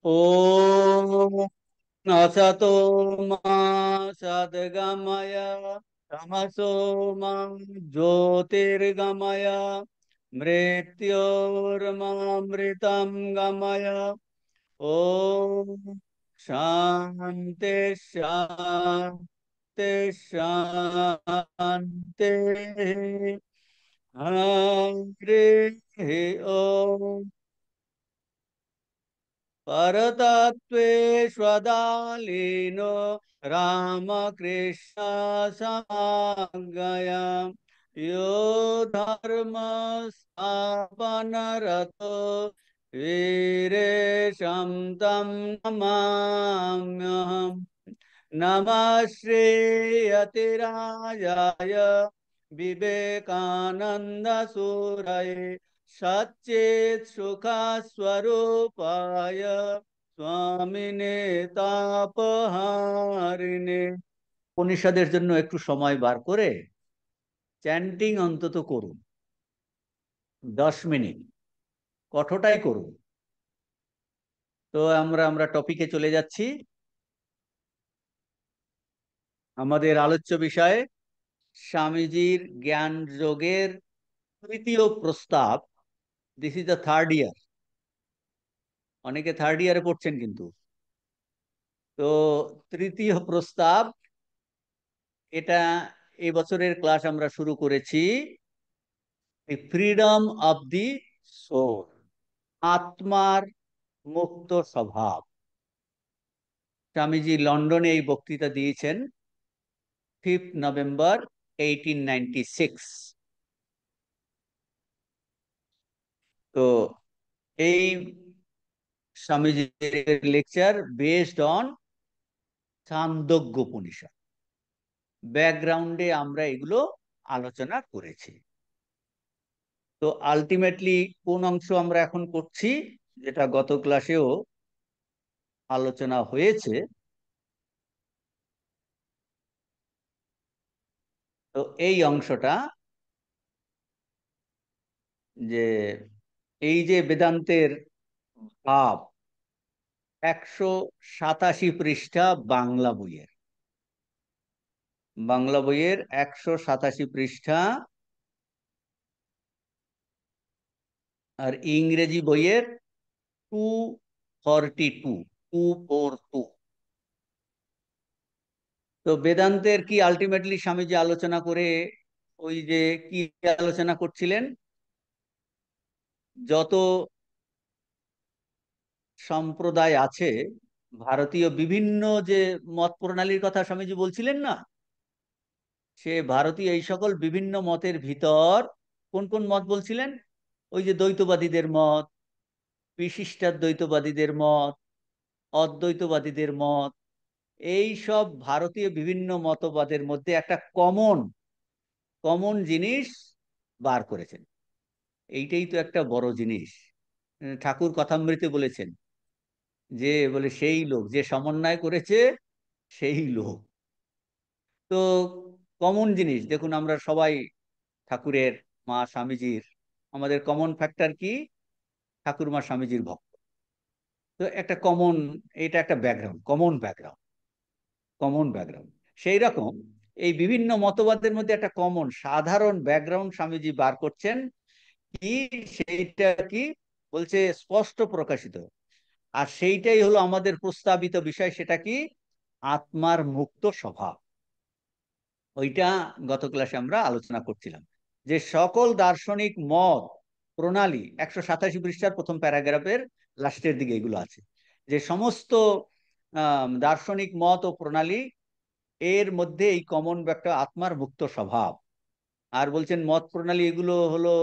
ॐ असतो मा सद्गमय तमसो मा ज्योतिर्गमय मृत्योर्मामृतं गमय। ॐ शान्ति शान्ति शान्ति। हरि ओम। परतत्त्वेष्वदालीनो रामकृष्ण समागया यो धर्म स्थापनरतो वीरेशं तं नमाम्यहम्। नमः श्रीयतिराजाय विवेकानंद सूरये सच्चित् सुख स्वरूपाय स्वामिने तापहारिणे। উপনিষদের জন্য একটু সময় বার করে চ্যান্টিং অন্তত করুন, 10 মিনিট, কঠোরটাই করুন। তো আমরা টপিকে চলে যাচ্ছি। আমাদের আলোচ্য বিষয় স্বামীজির জ্ঞান যোগের তৃতীয় প্রস্তাব। This is the third year. অনেকে থার্ড ইয়ারে পড়ছেন কিন্তু। তো তৃতীয় প্রস্তাব, এটা এই বছরের ক্লাস আমরা শুরু করেছি, the freedom of the soul, আত্মার মুক্ত স্বভাব। স্বামীজি লন্ডনে এই বক্তৃতা দিয়েছেন 5 নভেম্বর 1896। তো এই স্বামীজির lecture based on Chandogya Upanishad. ব্যাকগ্রাউন্ডে আমরা এগুলো আলোচনা করেছি। তো আলটিমেটলি কোন অংশ আমরা এখন করছি, যেটা গত ক্লাসেও আলোচনা হয়েছে। তো এই অংশটা, যে এই যে বেদান্তের ভাব, 187 পৃষ্ঠা বাংলা বইয়ের 187 পৃষ্ঠা, আর ইংরেজি বইয়ের 242, 242। তো বেদান্তের কি আলটিমেটলি স্বামীজি আলোচনা করে ওই যে কি আলোচনা করছিলেন, যত সম্প্রদায় আছে, ভারতীয় বিভিন্ন যে মত প্রণালীর কথা স্বামীজি বলছিলেন না, সে ভারতীয় এই সকল বিভিন্ন মতের ভিতর কোন কোন মত বলছিলেন? ওই যে দ্বৈতবাদীদের মত, বিশিষ্টাদ্বৈতবাদীদের মত, অদ্বৈতবাদীদের মত, এই সব ভারতীয় বিভিন্ন মতবাদের মধ্যে একটা কমন কমন জিনিস বার করেছেন। এইটাই তো একটা বড় জিনিস। ঠাকুর কথামৃতে বলেছেন যে, বলে সেই লোক যে সমন্বয় করেছে সেই লোক। তো কমন জিনিস দেখুন, আমরা সবাই ঠাকুরের, মা স্বামীজির, আমাদের কমন ফ্যাক্টর কি? ঠাকুর মা স্বামীজির ভক্ত। তো একটা কমন, এটা একটা ব্যাকগ্রাউন্ড, কমন ব্যাকগ্রাউন্ড। সেই রকম এই বিভিন্ন মতবাদের মধ্যে একটা কমন সাধারণ ব্যাকগ্রাউন্ড স্বামীজি বার করছেন। কি সেইটা কি বলছে? স্পষ্ট প্রকাশিত। আর সেইটাই হলো আমাদের প্রস্তাবিত বিষয়। সেটা কি? আত্মার মুক্ত স্বভাব। ওইটা গত ক্লাসে আমরা আলোচনা করছিলাম, যে সকল দার্শনিক মত প্রণালী, 187 পৃষ্ঠার প্রথম প্যারাগ্রাফের লাস্টের দিকে এগুলো আছে, যে সমস্ত দার্শনিক মত ও প্রণালী এর মধ্যে এই কমন একটা আত্মার মুক্ত স্বভাব। আর বলছেন মত প্রণালী এগুলো হলো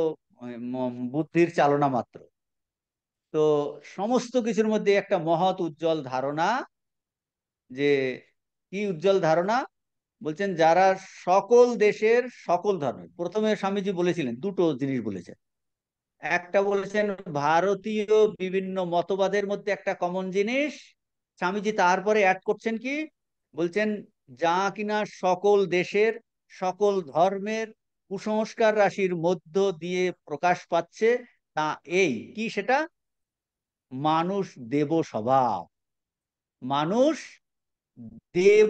বুদ্ধির চালনা মাত্র। তো সমস্ত কিছুর মধ্যে একটা মহৎ উজ্জ্বল ধারণা, যে কি উজ্জ্বল ধারণা? বলছেন যারা সকল দেশের সকল ধর্মের, প্রথমে স্বামীজি বলেছিলেন দুটো জিনিস বলেছেন। একটা বলেছেন ভারতীয় বিভিন্ন মতবাদের মধ্যে একটা কমন জিনিস। স্বামীজি তারপরে অ্যাড করছেন কি? বলছেন যা কিনা সকল দেশের সকল ধর্মের কুসংস্কার রাশির মধ্য দিয়ে প্রকাশ পাচ্ছে, তা এই কি? সেটা মানুষ দেব স্বভাব, মানুষ দেব,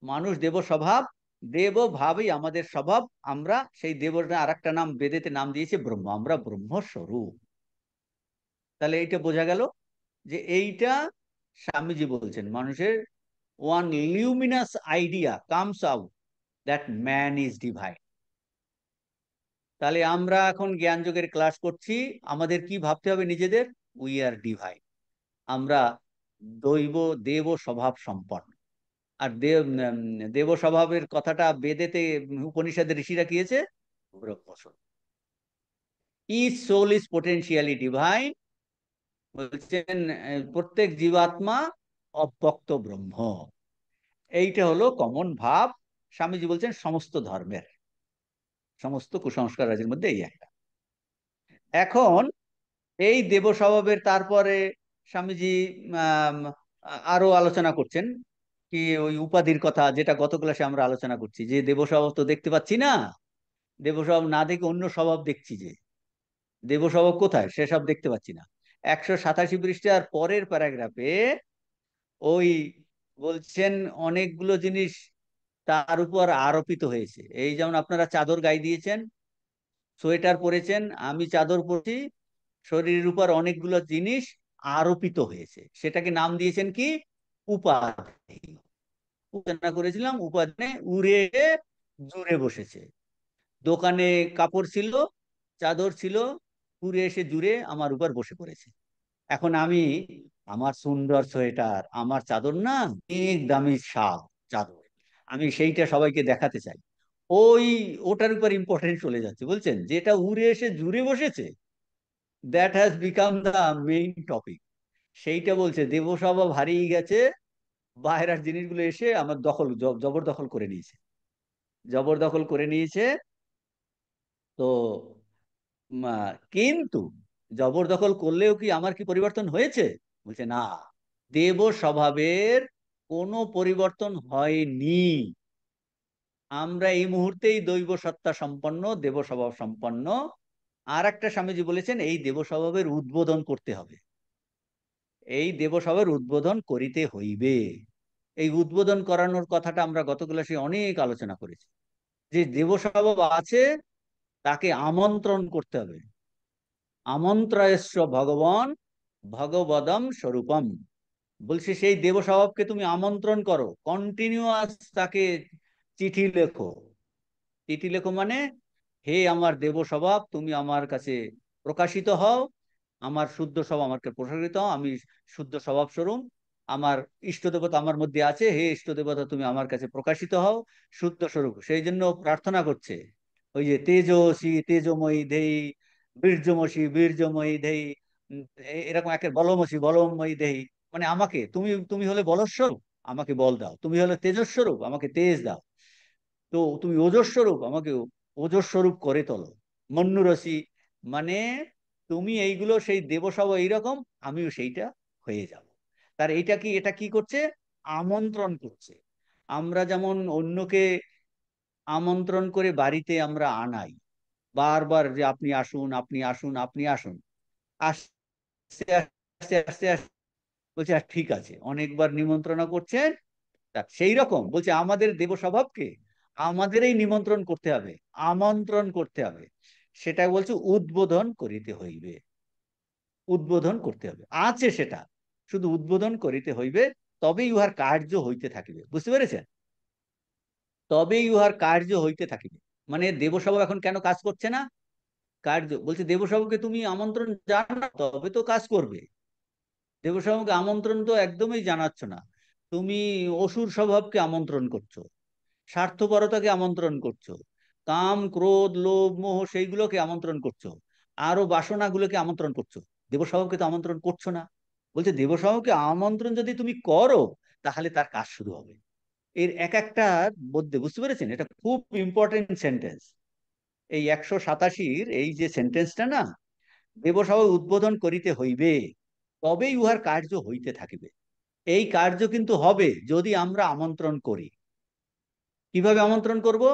মানুষ দেব স্বভাব, দেব ভাবই আমাদের স্বভাব। আমরা সেই দেবর আর একটা নাম বেদেতে নাম দিয়েছে ব্রহ্ম, আমরা ব্রহ্মস্বরূপ। তাহলে এইটা বোঝা গেল যে এইটা স্বামীজি বলছেন মানুষের one luminous idea comes out that man is divine. তাহলে আমরা এখন জ্ঞান যোগের ক্লাস করছি, আমাদের কি ভাবতে হবে নিজেদের? উই আর ডিভাইন, আমরা দৈব দেব স্বভাব সম্পন্ন। আর দেব স্বভাবের কথাটা বেদেতে উপনিষদের ঋষিরা কিয়েছে ব্রহ্মস্বরূপ। Each soul is potentially divine, বলছেন প্রত্যেক জীবাত্মা অব্যক্ত ব্রহ্ম। এইটা হলো কমন ভাব, স্বামীজি বলছেন সমস্ত ধর্মের, সমস্ত কুসংস্কার রাজির মধ্যে এই একটা। এখন এই দেব স্বভাবের তারপরে স্বামীজি আম, আরো আলোচনা করছেন কি ওই উপাধির কথা, যেটা গত ক্লাসে আমরা আলোচনা করছি, যে দেব স্বভাব তো দেখতে পাচ্ছি না, দেব স্বভাব না দেখে অন্য স্বভাব দেখছি, যে দেব স্বভাব কোথায় সেসব দেখতে পাচ্ছি না। 187 পৃষ্ঠার পরের প্যারাগ্রাফে ওই বলছেন অনেকগুলো জিনিস তার উপর আরোপিত হয়েছে। এই যেমন আপনারা চাদর গায়ে দিয়েছেন, সোয়েটার পরেছেন, আমি চাদর পরেছি, শরীরের উপর অনেকগুলো জিনিস আরোপিত হয়েছে, সেটাকে নাম দিয়েছেন কি? উপাধি। উপাদান করেছিলাম, উপাদানে উড়ে জুড়ে বসেছে। দোকানে কাপড় ছিল, চাদর ছিল, উড়ে এসে জুড়ে আমার উপর বসে পড়েছে। এখন আমি, আমার সুন্দর সোয়েটার, আমার চাদর না অনেক দামি শাল চাদর, আমি সেইটা সবাইকে দেখাতে চাই, ওই ওটার উপর ইম্পর্টেন্স চলে যাচ্ছে। বলছেন যেটা উড়ে এসে জুড়ে বসেছে, that has become the main topic. সেইটা বলছে দেব স্বভাব হারিয়ে গেছে, বাইরের জিনিসগুলো এসে আমার দখল জবরদখল করে নিয়েছে, জবরদখল করে নিয়েছে। তো কিন্তু জবরদখল করলেও কি আমার কি পরিবর্তন হয়েছে? বলছে না, দেব স্বভাবের কোনো পরিবর্তন হয়নি। আমরা এই মুহূর্তেই দৈব সত্তা সম্পন্ন, দেব স্বভাব সম্পন্ন। আর একটা স্বামীজি বলেছেন এই দেব স্বভাবের উদ্বোধন করতে হবে, এই দেব স্বভাবের উদ্বোধন করিতে হইবে। এই উদ্বোধন করানোর কথাটা আমরা গত ক্লাসে অনেক আলোচনা করেছি, যে দেব স্বভাব আছে তাকে আমন্ত্রণ করতে হবে। আমন্ত্রয়স্য ভগবান ভগবদম স্বরূপম। বলছে সেই দেব স্বভাবকে তুমি আমন্ত্রণ করো, কন্টিনিউয়াস তাকে চিঠি লেখো। চিঠি লেখো মানে, হে আমার দেব স্বভাব তুমি আমার কাছে প্রকাশিত হও, আমার শুদ্ধ স্বভাব আমাকে প্রসারিত হও, আমি শুদ্ধ স্বভাব স্বরূপ, আমার ইষ্ট দেবতা আমার মধ্যে আছে, হে ইষ্ট দেবতা তুমি আমার কাছে প্রকাশিত হও শুদ্ধ স্বরূপ। সেই জন্য প্রার্থনা করছে, ওই যে তেজস্বী তেজময়ী দেই, বীর্যমসী বীর্যময়ী দেই, এরকম একের বলমসী বলময়ী দেই। মানে আমাকে তুমি, তুমি হলে বলস্বরূপ, আমাকে বল দাও, তুমি হলে তেজস্বরূপ, আমাকে তেজ দাও, তো তুমি ওজস্বরূপ, আমাকে ওজস্বরূপ করে তোলো। মন্নুরসি মানে তুমি এইগুলো সেই দেবসভা এইরকম, আমিও সেইটা হয়ে যাব। তার এইটা কি, এটা কি করছে? আমন্ত্রণ করছে। আমরা যেমন অন্যকে আমন্ত্রণ করে বাড়িতে আমরা আনাই, বারবার যে আপনি আসুন আপনি আসুন আপনি আসুন, আস্তে আস্তে আস্তে আস্তে বলছে ঠিক আছে, অনেকবার নিমন্ত্রণ করছেন। সেই রকম বলছে আমাদের দেব স্বভাবকে আমাদের এই নিমন্ত্রণ করতে হবে, আমন্ত্রণ করতে হবে। সেটা বলছে উদ্বোধন করিতে হইবে, উদ্বোধন করতে হবে, আছে সেটা, শুধু উদ্বোধন করিতে হইবে, তবেই উহার কার্য হইতে থাকিবে। বুঝতে পেরেছেন? তবেই উহার কার্য হইতে থাকিবে। মানে দেবসভা এখন কেন কাজ করছে না? কার্য বলছে দেবসভাকে তুমি আমন্ত্রণ জানা তবে তো কাজ করবে। দেবসভাকে আমন্ত্রণ তো একদমই জানাচ্ছ না, তুমি অসুর স্বভাবকে আমন্ত্রণ করছো, স্বার্থপরতাকে আমন্ত্রণ করছো, কাম ক্রোধ লোভ মোহ সেইগুলোকে আমন্ত্রণ করছো, আরো বাসনাগুলোকে আমন্ত্রণ করছো, দেবস্বভাবকে তো আমন্ত্রণ করছো না। বলছে দেবস্বভাবকে আমন্ত্রণ যদি তুমি করো তাহলে তার কাজ শুরু হবে। এর এক একটা মধ্যে, বুঝতে পেরেছেন, এটা খুব ইম্পর্টেন্ট সেন্টেন্স। এই 187 এই যে সেন্টেন্সটা না, দেবস্বভাব উদ্বোধন করিতে হইবে তবেই উহার কার্য হইতে থাকিবে। এই কার্য কিন্তু হবে যদি আমরা আমন্ত্রণ করি। কিভাবে আমন্ত্রণ করব?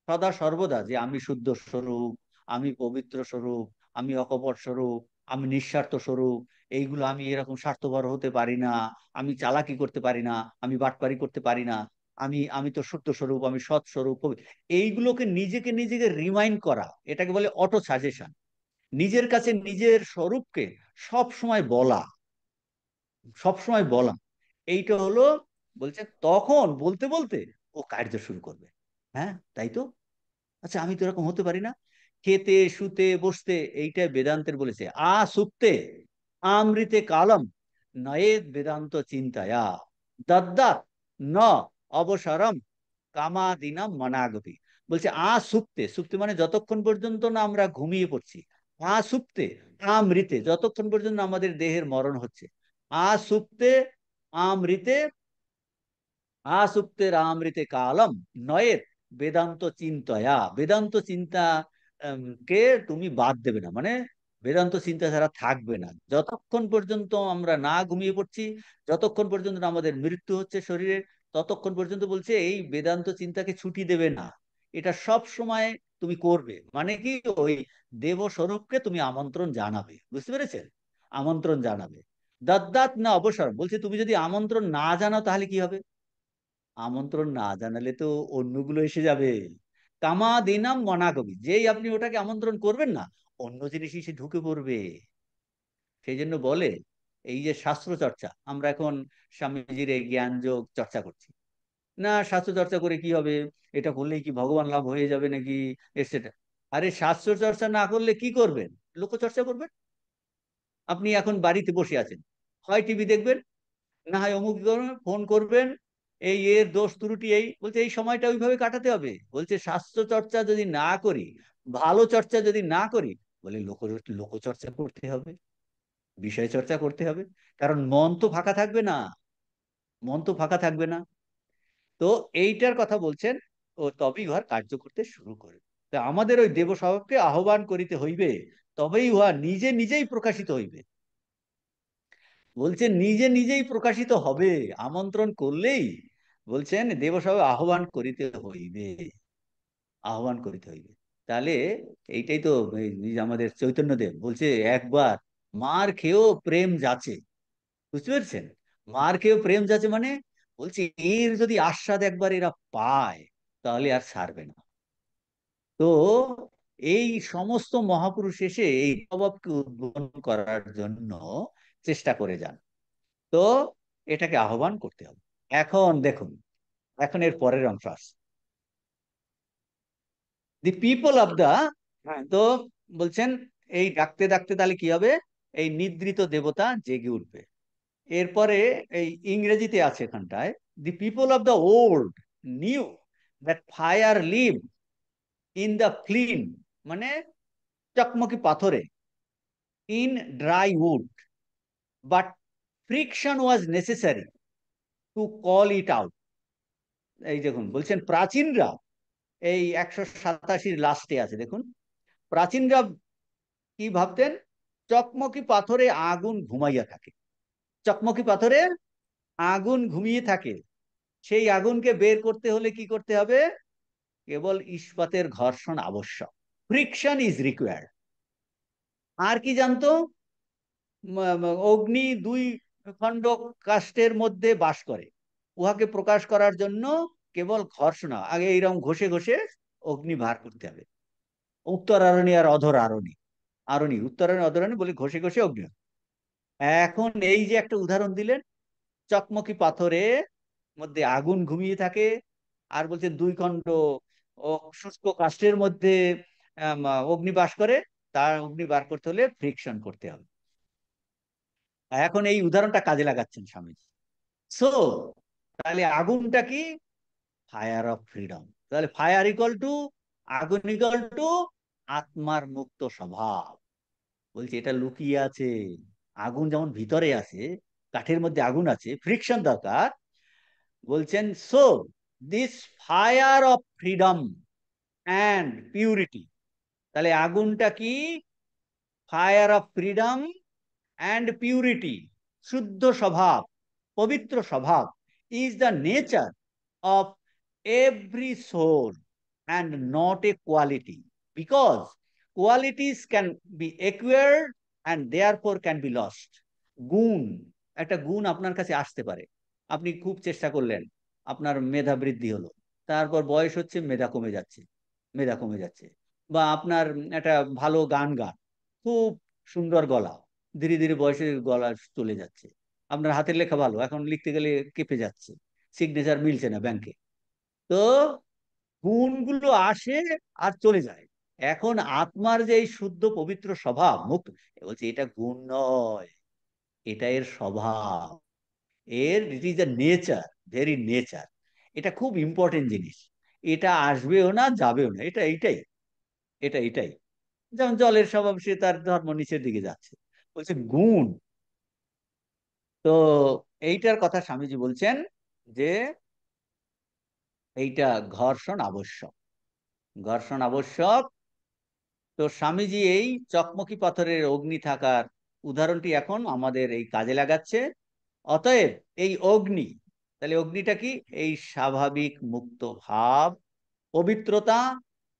সদা সর্বদা যে আমি শুদ্ধ স্বরূপ, আমি পবিত্র স্বরূপ, আমি অকপট স্বরূপ, আমি নিঃস্বার্থ স্বরূপ, এইগুলো আমি এরকম স্বার্থপর হতে পারি না, আমি চালাকি করতে পারি না, আমি বাটপারি করতে পারি না, আমি আমি তো সত্য স্বরূপ, আমি সৎ স্বরূপ। এইগুলোকে নিজেকে নিজেকে রিমাইন্ড করা, এটাকে বলে অটো সাজেশন। নিজের কাছে নিজের স্বরূপকে সব সময় বলা, সব সময় বলা, এইটা হলো, বলছে তখন বলতে বলতে ও কার্য শুরু করবে। হ্যাঁ, তাই তো। আচ্ছা, আমি তো এরকম হতে পারি না, খেতে শুতে বসতে, এইটা বেদান্তের বলেছে, সুপ্তে আমৃতে কালম নয়েদ বেদান্ত চিন্তায়া দদ্দাত ন অবসরম কামাদিনাম মনাগপি। বলছে সুপ্তে, সুপ্তে মানে যতক্ষণ পর্যন্ত না আমরা ঘুমিয়ে পড়ছি, সুপ্তে আমৃতে যতক্ষণ পর্যন্ত আমাদের দেহের মরণ হচ্ছে, সুপ্তে আমৃতে, আসুপ্তে রামৃতে কালম নয়ের বেদান্ত চিন্তয়া, বেদান্ত চিন্তা কে তুমি বাদ দেবে না, মানে বেদান্ত চিন্তা ছাড়া থাকবে না যতক্ষণ পর্যন্ত আমরা না ঘুমিয়ে পড়ছি, যতক্ষণ পর্যন্ত না আমাদের মৃত্যু হচ্ছে শরীরে, ততক্ষণ পর্যন্ত বলছে এই বেদান্ত চিন্তাকে ছুটি দেবে না, এটা সব সময় তুমি করবে। মানে কি, ওই দেব স্বরূপকে তুমি আমন্ত্রণ জানাবে, বুঝতে পেরেছেন? আমন্ত্রণ জানাবে। দদ্দাত না অবসর, বলছে তুমি যদি আমন্ত্রণ না জানাও তাহলে কি হবে? আমন্ত্রণ না জানালে তো অন্যগুলো এসে যাবে। কামা দিনাম মনাগবি, যেই আপনি ওটাকে আমন্ত্রণ করবেন না, অন্য জিনিস এসে ঢুকে পড়বে। সেই জন্য বলে, এই যে শাস্ত্র চর্চা, আমরা এখন স্বামীজির এই জ্ঞান যোগ চর্চা করছি না, শাস্ত্র চর্চা করে কি হবে, এটা করলেই কি ভগবান লাভ হয়ে যাবে নাকি, এটসেট্রা। আরে শাস্ত্র চর্চা না করলে কি করবেন? লোকচর্চা করবেন। আপনি এখন বাড়িতে বসে আছেন, হয় টিভি দেখবেন, না হয় অমুক ফোন করবেন, এই এর দোষ ত্রুটি এই, বলছে এই সময়টা ওইভাবে কাটাতে হবে। বলছে স্বাস্থ্য চর্চা যদি না করি, ভালো চর্চা যদি না করি, বলে লোকচর্চা করতে হবে, বিষয় চর্চা করতে হবে। কারণ মন তো ফাঁকা থাকবে না, মন তো ফাঁকা থাকবে না। তো এইটার কথা বলছেন, ও তবেই উহার কার্য করতে শুরু করে। তা আমাদের ওই দেব স্বভাবকে আহ্বান করিতে হইবে, তবেই উহা নিজে নিজেই প্রকাশিত হইবে। বলছেন নিজে নিজেই প্রকাশিত হবে, আমন্ত্রণ করলেই বলছেন দেবসভা আহ্বান করিতে হইবে, আহ্বান করিতে হইবে। তাহলে এইটাই তো এই যে আমাদের চৈতন্যদেব বলছে, একবার মার খেয়েও প্রেম যাচে, বুঝতে পেরেছেন? মার খেয়েও প্রেম যাচে মানে, বলছে এর যদি আস্বাদ একবার এরা পায়, তাহলে আর ছাড়বে না। তো এই সমস্ত মহাপুরুষ এসে এই স্বভাবকে উদ্বোধন করার জন্য চেষ্টা করে যান। তো এটাকে আহ্বান করতে হবে। এখন দেখুন, এখন এর পরের অংশ আসছে, দি পিপল অফ দা, তো বলছেন এই ডাকতে ডাকতে তাহলে কি হবে, এই নিদ্রিত দেবতা জেগে উঠবে। এরপরে এই ইংরেজিতে আছে এখানটায়, the people of the old new that fire live in the flint, মানে চকমকি পাথরে, in dry wood, but friction was necessary to call it out. এই দেখুন, বলছেন প্রাচীনরা, এই 187 লাস্টে আছে দেখুন, প্রাচীনরা কি ভাবতেন, চকমকি পাথরে আগুন ঘুমাইয়া থাকে, চকমকি পাথরে আগুন ঘুমিয়ে থাকে, সেই আগুনকে বের করতে হলে কি করতে হবে, কেবল ইস্পাতের ঘর্ষণ আবশ্যক, ফ্রিকশন ইজ রিকোয়ার্ড। আর কি জানতো, অগ্নি দুই খণ্ড কাষ্ঠের মধ্যে বাস করে, উহাকে প্রকাশ করার জন্য কেবল ঘর্ষণ, আগে এইরকম ঘষে ঘষে অগ্নি বার করতে হবে। উত্তর আরণি আর অধর আরণি, আরণি উত্তরায়ণ অদরায়ণ বলে ঘষে ঘষে অগ্নি। এখন এই যে একটা উদাহরণ দিলেন, চকমকি পাথরে মধ্যে আগুন ঘুমিয়ে থাকে, আর বলছে দুই খণ্ড ও শুষ্ক কাষ্ঠের মধ্যে আম, অগ্নি বাস করে, তার অগ্নি বার করতে হলে ফ্রিকশন করতে হবে। এখন এই উদাহরণটা কাজে লাগাচ্ছেন স্বামীজি। সো তাহলে আগুনটা কি, ফায়ার অফ ফ্রিডম। তাহলে ফায়ার ইকুয়াল টু, আগুন ইকুয়াল টু আত্মার মুক্ত স্বভাব। বলছি এটা লুকিয়ে আছে, আগুন যেমন ভিতরে আছে, কাঠের মধ্যে আগুন আছে, ফ্রিকশন দরকার। বলছেন so this fire of freedom and purity, তাহলে আগুনটা কি, fire of freedom and purity, শুদ্ধ স্বভাব, পবিত্র স্বভাব, is the nature of every soul and not a quality, because qualities can be acquired and therefore can be lost. গুণ, একটা গুণ আপনার কাছে আসতে পারে, আপনি খুব চেষ্টা করলেন, আপনার মেধা বৃদ্ধি হলো, তারপর বয়স হচ্ছে, মেধা কমে যাচ্ছে, মেধা কমে যাচ্ছে। বা আপনার একটা ভালো গান গান, খুব সুন্দর গলা, ধীরে ধীরে বয়সে গলা চলে যাচ্ছে। আপনার হাতের লেখা ভালো, এখন লিখতে গেলে কেঁপে যাচ্ছে, সিগনেচার মিলছে না ব্যাংকে। তো গুণগুলো আসে আর চলে যায়। এখন আত্মার যে এই শুদ্ধ পবিত্র স্বভাব মুক্ত, বলছে এটা গুণ নয়, এটা এর স্বভাব, এর it is the nature, very nature. এটা খুব ইম্পর্টেন্ট জিনিস। এটা আসবেও না, যাবেও না, এটা এইটাই, এটা এটাই। যেমন জলের স্বভাব, সে তার ধর্ম নিচের দিকে যাচ্ছে, বলছে গুণ। তো এইটার কথা স্বামীজি বলছেন যে এইটা ঘর্ষণ আবশ্যক, ঘর্ষণ আবশ্যক। তো স্বামীজি এই চকমকি পাথরের অগ্নি থাকার উদাহরণটি এখন আমাদের এই কাজে লাগাচ্ছে। অতএব এই অগ্নি, তাহলে অগ্নিটা কি? এই স্বাভাবিক মুক্ত ভাব, পবিত্রতা,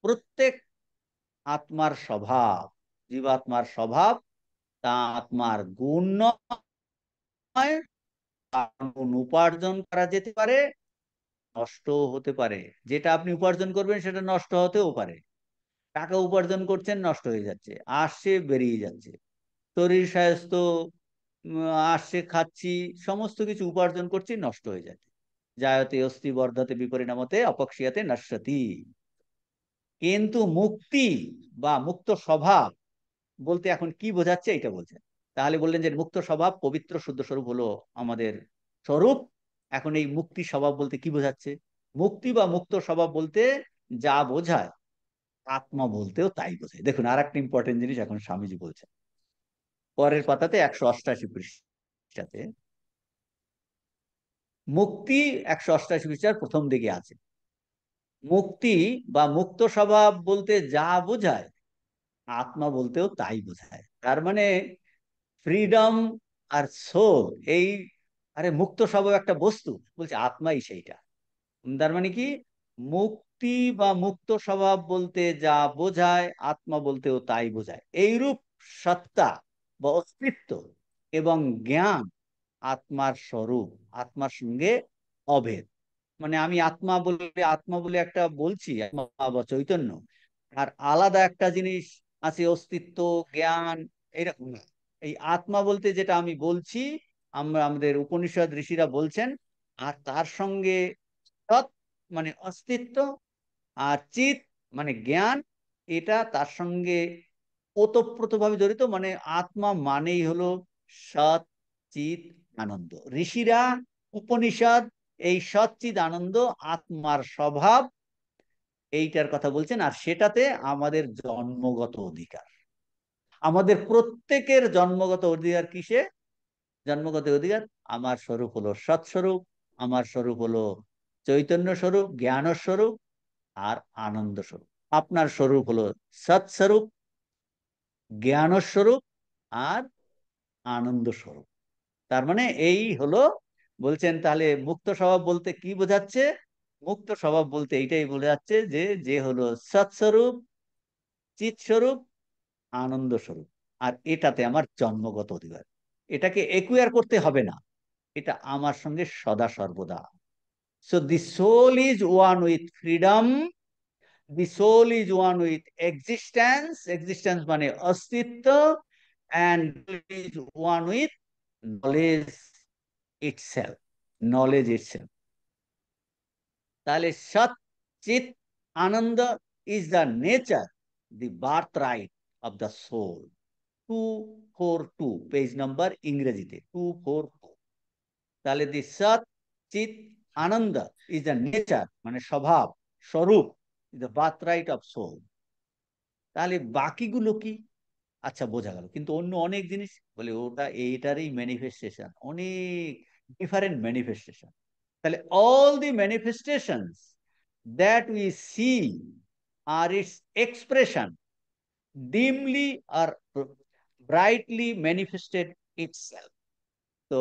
প্রত্যেক আত্মার স্বভাব, জীবাত্মার স্বভাব, তা আত্মার গুণ নয়। গুণ উপার্জন করা যেতে পারে, নষ্ট হতে পারে। যেটা আপনি উপার্জন করবেন সেটা নষ্ট হতেও পারে। টাকা উপার্জন করছেন, নষ্ট হয়ে যাচ্ছে, আসছে বেরিয়ে যাচ্ছে। শরীর স্বাস্থ্য আসছে, খাচ্ছি, সমস্ত কিছু উপার্জন করছি, নষ্ট হয়ে যাচ্ছে। জায়তে অস্তি বর্ধতে বিপরিণামতে অপক্ষ্যতে নশ্যতি। কিন্তু মুক্তি বা মুক্ত স্বভাব বলতে এখন কি বোঝাচ্ছে এটা বলছেন। তাহলে বললেন যে মুক্ত স্বভাব, পবিত্র শুদ্ধ স্বরূপ হলো আমাদের স্বরূপ। এখন এই মুক্তি স্বভাব বলতে কি বোঝাচ্ছে? মুক্তি বা মুক্ত স্বভাব বলতে যা বোঝায়, আত্মা বলতেও তাই বোঝায়। দেখুন আর একটা ইম্পর্টেন্ট জিনিস এখন স্বামীজি বলছেন পরের পাতাতে, 188 পৃষ্ঠাতে। মুক্তি 188 পৃষ্ঠার প্রথম দিকে আছে। মুক্তি বা মুক্ত স্বভাব বলতে যা বোঝায়, আত্মা বলতেও তাই বোঝায়। তার মানে ফ্রিডম আর সোল, এই, আরে মুক্ত স্বভাব একটা বস্তু, বলছে আত্মাই সেইটা। তার মানে কি? মুক্তি বা মুক্ত স্বভাব বলতে যা বোঝায়, আত্মা বলতেও তাই বোঝায়। এইরূপ সত্তা বা অস্তিত্ব এবং জ্ঞান আত্মার স্বরূপ, আত্মার সঙ্গে অভেদ। মানে আমি আত্মা বলে, আত্মা বলে একটা বলছি, আত্মা বা চৈতন্য, আর আলাদা একটা জিনিস আছে অস্তিত্ব, জ্ঞান, এরকম না। এই আত্মা বলতে যেটা আমি বলছি, আমরা আমাদের উপনিষদ ঋষিরা বলছেন, আর তার সঙ্গে সৎ মানে অস্তিত্ব, আর চিত মানে জ্ঞান, এটা তার সঙ্গে ওতপ্রোতভাবে জড়িত। মানে আত্মা মানেই হলো সৎ চিত আনন্দ। ঋষিরা, উপনিষদ এই সৎ চিত আনন্দ আত্মার স্বভাব, এইটার কথা বলছেন। আর সেটাতে আমাদের জন্মগত অধিকার, আমাদের প্রত্যেকের জন্মগত অধিকার। কিসে জন্মগত অধিকার? আমার স্বরূপ হলো সৎস্বরূপ, আমার স্বরূপ হলো চৈতন্য স্বরূপ, জ্ঞান স্বরূপ আর আনন্দ স্বরূপ। আপনার স্বরূপ হলো সৎস্বরূপ, জ্ঞান স্বরূপ আর আনন্দ স্বরূপ। তার মানে এই হলো, বলছেন তাহলে মুক্ত স্বভাব বলতে কি বোঝাচ্ছে? মুক্ত স্বভাব বলতে এইটাই বোঝাচ্ছে যে যে হলো সৎস্বরূপ, চিৎ স্বরূপ, আনন্দ স্বরূপ। আর এটাতে আমার জন্মগত অধিকার, এটাকে একুয়ার করতে হবে না, এটা আমার সঙ্গে সদা সর্বদা। So the soul is one with freedom, the soul is one with existence, existence মানে অস্তিত্ব, and is one with knowledge itself, knowledge itself. তাহলে সৎ চিত আনন্দ is the nature, the birthright of the soul. 242 page number ইংরেজিতে 242। তাহলে দি সৎ চিত আনন্দ ইজ দ্য নেচার মানে স্বভাব, স্বরূপ, is the birthright of soul. তাহলে বাকিগুলো কি? আচ্ছা বোঝা গেল, কিন্তু অন্য অনেক জিনিস বলে ওটা এইটারই ম্যানিফেস্টেশন, অনেক ডিফারেন্ট ম্যানিফেস্টেশন। তাহলে all the manifestations that we see are its expression, dimly or brightly manifested itself. তো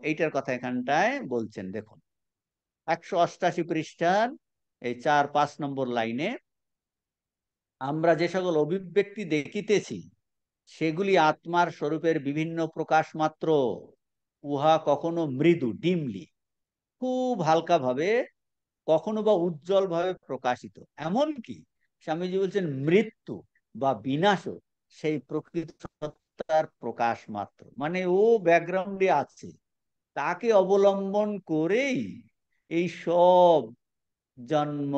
এইটার কথা এখানটায় বলছেন, দেখুন 188 পৃষ্ঠার এই 4-5 নম্বর লাইনে, আমরা যে সকল অভিব্যক্তি দেখিতেছি সেগুলি আত্মার স্বরূপের বিভিন্ন প্রকাশ মাত্র। উহা কখনো মৃদু ডিমলি, খুব হালকা ভাবে, কখনো বা উজ্জ্বল ভাবে প্রকাশিত। এমনকি স্বামীজি বলছেন মৃত্যু বা বিনাশও সেই প্রকৃত সত্তার প্রকাশ মাত্র। মানে ও ব্যাকগ্রাউন্ডে আছে, তাকে অবলম্বন করেই এই সব জন্ম,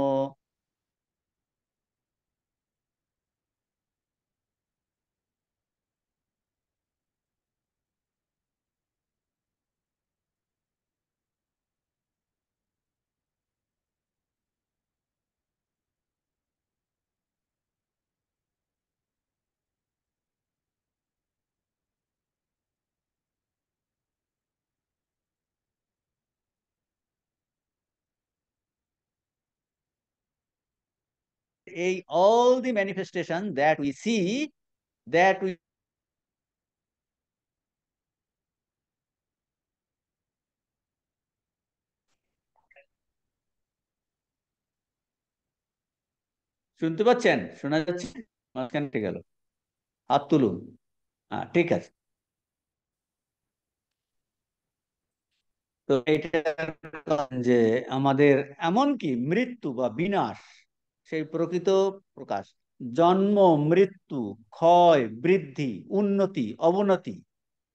এই all the manifestation that we see, that we শুনতে পাচ্ছেন? শোনা যাচ্ছে? মাঝখানে ঠিক গেল, হাত তুলুন। হ্যাঁ, ঠিক আছে। তো এটা যে আমাদের এমনকি মৃত্যু বা বিনাশ সেই প্রকৃত প্রকাশ, জন্ম, মৃত্যু, ক্ষয়, বৃদ্ধি, উন্নতি, অবনতি,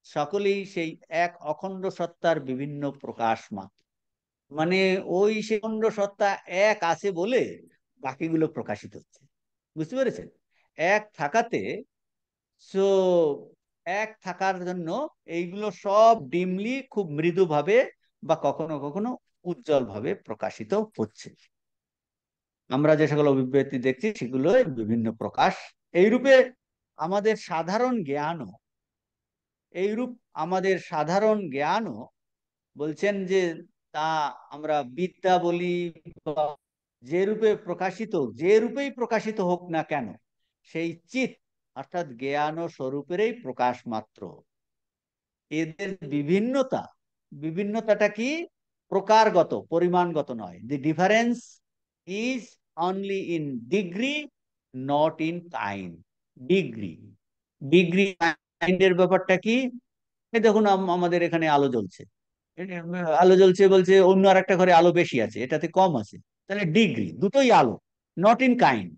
সকলেই সেই এক অখণ্ড সত্তার বিভিন্ন প্রকাশ মাত্র। মানে ওই সে অখণ্ড সত্তা এক আছে বলে বাকিগুলো প্রকাশিত হচ্ছে। বুঝতে পেরেছেন? এক থাকাতে, সো এক থাকার জন্য এইগুলো সব ডিমলি খুব মৃদুভাবে বা কখনো কখনো উজ্জ্বল ভাবে প্রকাশিত হচ্ছে। আমরা যে সকল অভিব্যক্তি দেখছি সেগুলো বিভিন্ন প্রকাশ। এইরূপে আমাদের সাধারণ জ্ঞানও, এইরূপ আমাদের সাধারণ জ্ঞানও বলছেন যে তা আমরা বিদ্যা বলি, বা যে রূপে প্রকাশিত, যে রূপেই প্রকাশিত হোক না কেন, সেই চিত অর্থাৎ জ্ঞান ও স্বরূপেরই প্রকাশ মাত্র। এদের বিভিন্নতা, বিভিন্নতাটা কি? প্রকারগত, পরিমাণগত নয়। The difference is only in degree, not in kind. Degree, degree কাইন্ডের ব্যাপারটা কি? এই দেখুন, আমাদের এখানে আলো জ্বলছে, আলো জ্বলছে বলছে অন্য আর একটা ঘরে আলো বেশি আছে, এটাতে কম আছে। তাহলে ডিগ্রি, দুটোই আলো, নট ইন কাইন্ড।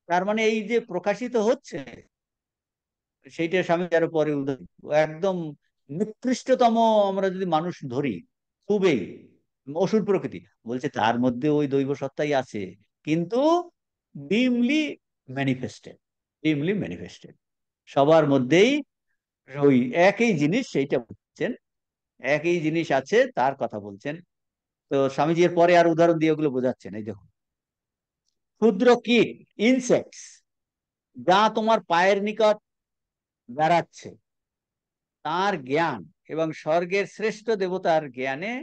তার মানে এই যে প্রকাশিত হচ্ছে, সেইটা স্বামী আরো পরে উদাহরণ একদম নিকৃষ্টতম আমরা যদি মানুষ ধরি, খুবই অসুর প্রকৃতি, বলছে তার মধ্যে ওই দৈব সত্তাই আছে, কিন্তু ডিমলি ম্যানিফেস্টেড, ডিমলি ম্যানিফেস্টেড। সবার মধ্যেই ওই একই জিনিস, সেইটা বলছেন, একই জিনিস আছে তার কথা বলছেন। তো স্বামীজি এর পরে আর উদাহরণ দিয়ে ওগুলো বোঝাচ্ছেন। এই দেখুন, ক্ষুদ্র কীট, ইনসেক্টস, যা তোমার পায়ের নিকট বেড়াচ্ছে, তার জ্ঞান এবং স্বর্গের শ্রেষ্ঠ দেবতার জ্ঞানে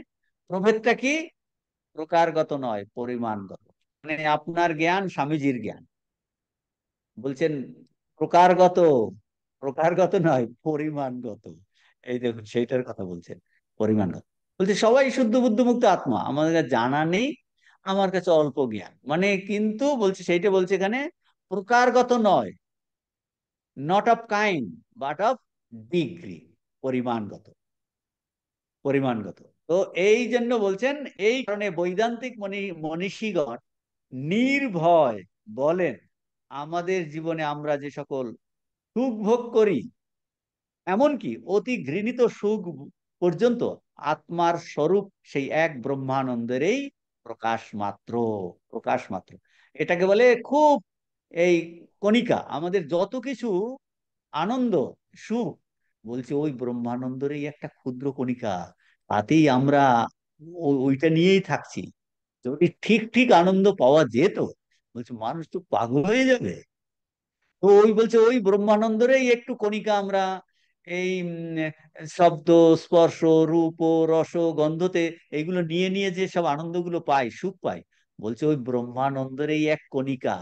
প্রভেদটা কি? প্রকারগত নয়, পরিমাণগত। মানে আপনার জ্ঞান, স্বামীজির জ্ঞান বলছেন প্রকারগত, প্রকারগত নয়, পরিমাণগত। এই দেখুন সেইটার কথা বলছেন, পরিমাণগত। বলছে সবাই শুদ্ধ বুদ্ধ মুক্ত আত্মা, আমাদের কাছে জানা নেই, আমার কাছে অল্প জ্ঞান। মানে কিন্তু বলছে, সেইটা বলছে এখানে প্রকারগত নয়, not of kind but of degree, পরিমাণগত, পরিমাণগত। তো এই জন্য বলছেন, এই কারণে বৈদান্তিক মনীষীগণ নির্ভয় বলেন, আমাদের জীবনে আমরা যে সকল সুখ ভোগ করি, এমনকি অতি ঘৃণিত সুখ পর্যন্ত আত্মার স্বরূপ সেই এক ব্রহ্মানন্দেরই প্রকাশ মাত্র, প্রকাশ মাত্র। এটাকে বলে খুব এই কণিকা, আমাদের যত কিছু আনন্দ, সুখ, বলছে ওই ব্রহ্মানন্দেরই একটা ক্ষুদ্র কণিকা, তাতেই আমরা ওইটা নিয়েই থাকছি। যদি ঠিক ঠিক আনন্দ পাওয়া যেত, বলছে মানুষ তো পাগল হয়ে যাবে। তো ওই বলছে ওই ব্রহ্মানন্দেরই একটু কণিকা আমরা এই শব্দ, স্পর্শ, রূপ, রস, গন্ধতে এইগুলো নিয়ে নিয়ে যে সব আনন্দগুলো পাই, সুখ পাই, বলছে ওই ব্রহ্মানন্দেরই এক কণিকা,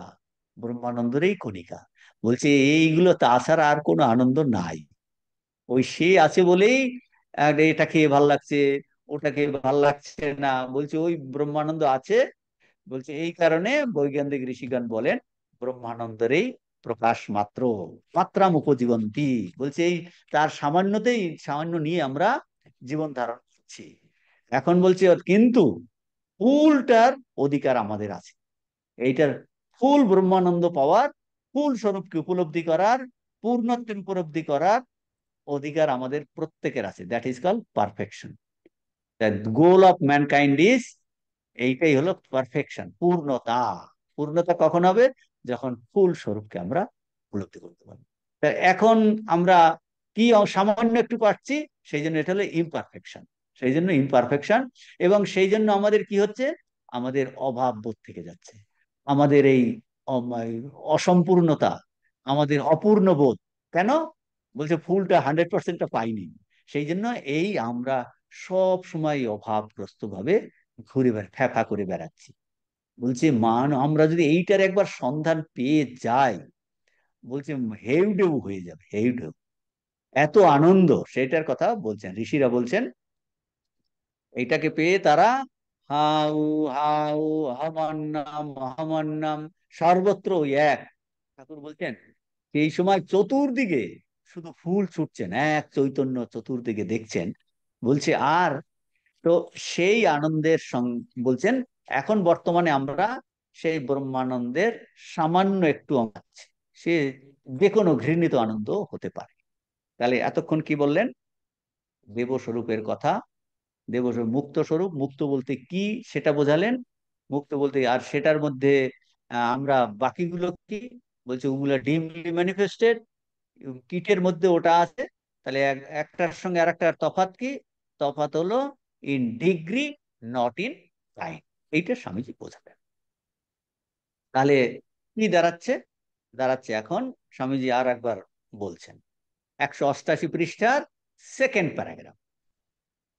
ব্রহ্মানন্দেরই কণিকা। বলছে এইগুলো তাছাড়া আর কোনো আনন্দ নাই। ওই সে আছে বলেই এটা খেয়ে ভাল লাগছে, ওটা খেয়ে ভাল লাগছে না, বলছে ওই ব্রহ্মানন্দ আছে। বলছে এই কারণে বৈজ্ঞানিক ঋষিগণ বলেন ব্রহ্মানন্দেরই প্রকাশ মাত্র, মাত্রাম উপজীবন্তী, বলছে এই তার সামান্যতেই, সামান্য নিয়ে আমরা জীবন ধারণ করছি। এখন বলছে কিন্তু ফুলটার অধিকার আমাদের আছে, এইটার ফুল ব্রহ্মানন্দ পাওয়ার, ফুল স্বরূপকে উপলব্ধি করার, পূর্ণত্বের উপলব্ধি করার অধিকার আমাদের প্রত্যেকের আছে। That is call perfection. The goal of mankind is, এইটাই হলো পারফেকশন, পূর্ণতা। পূর্ণতা কখন হবে? যখন ফুল স্বরূপকে আমরা উপলব্ধি করতে পারবো। তা এখন আমরা কি সামান্য একটু পাচ্ছি, সেই জন্য এটা হলো ইমপারফেকশন। সেই জন্য ইমপারফেকশন, এবং সেই জন্য আমাদের কি হচ্ছে, আমাদের অভাব বোধ থেকে যাচ্ছে, আমাদের এই অসম্পূর্ণতা, আমাদের অপূর্ণ বোধ। কেন? বলছে ফুলটা 100%টা পাইনি, সেই জন্য এই আমরা সব সময় অভাবগ্রস্ত ভাবে ঘুরে ফ্যাফা করে বেড়াচ্ছি। বলছে আমরা যদি এইটার একবার সন্ধান পেয়ে যাই, বলছে হেউডেউ হয়ে যাবে, হেউডেউ, এত আনন্দ সেটার কথা বলছেন ঋষিরা, বলছেন এইটাকে পেয়ে তারা হাউ হাউ হামান্নাম হামান্নাম, সর্বত্র ওই এক। ঠাকুর বলছেন এই সময় চতুর্দিকে শুধু ফুল ছুটছেন, এক চৈতন্য চতুর্দিকে দেখছেন। বলছে আর তো সেই আনন্দের বলছেন এখন বর্তমানে আমরা সেই ব্রহ্মানন্দের সামান্য একটু অংশ পাচ্ছি। সে যে কোনো ঘৃণিত আনন্দ হতে পারে। তাহলে এতক্ষণ কি বললেন? দেবস্বরূপের কথা, দেবস্বরূপ মুক্ত স্বরূপ, মুক্ত বলতে কি সেটা বোঝালেন। মুক্ত বলতে আর সেটার মধ্যে আমরা বাকিগুলো কি বলছে, ওগুলো ডিমলি ম্যানিফেস্টেড, কিটের মধ্যে ওটা আছে। তাহলে একটার সঙ্গে আরেকটার তফাৎ কি? তফাৎ হলো in degree, not in time. এইটা স্বামীজি বোঝাবেন। তাহলে কি দাঁড়াচ্ছে? দাঁড়াচ্ছে এখন স্বামীজি আর একবার বলছেন 188 পৃষ্ঠার সেকেন্ড প্যারাগ্রাফ।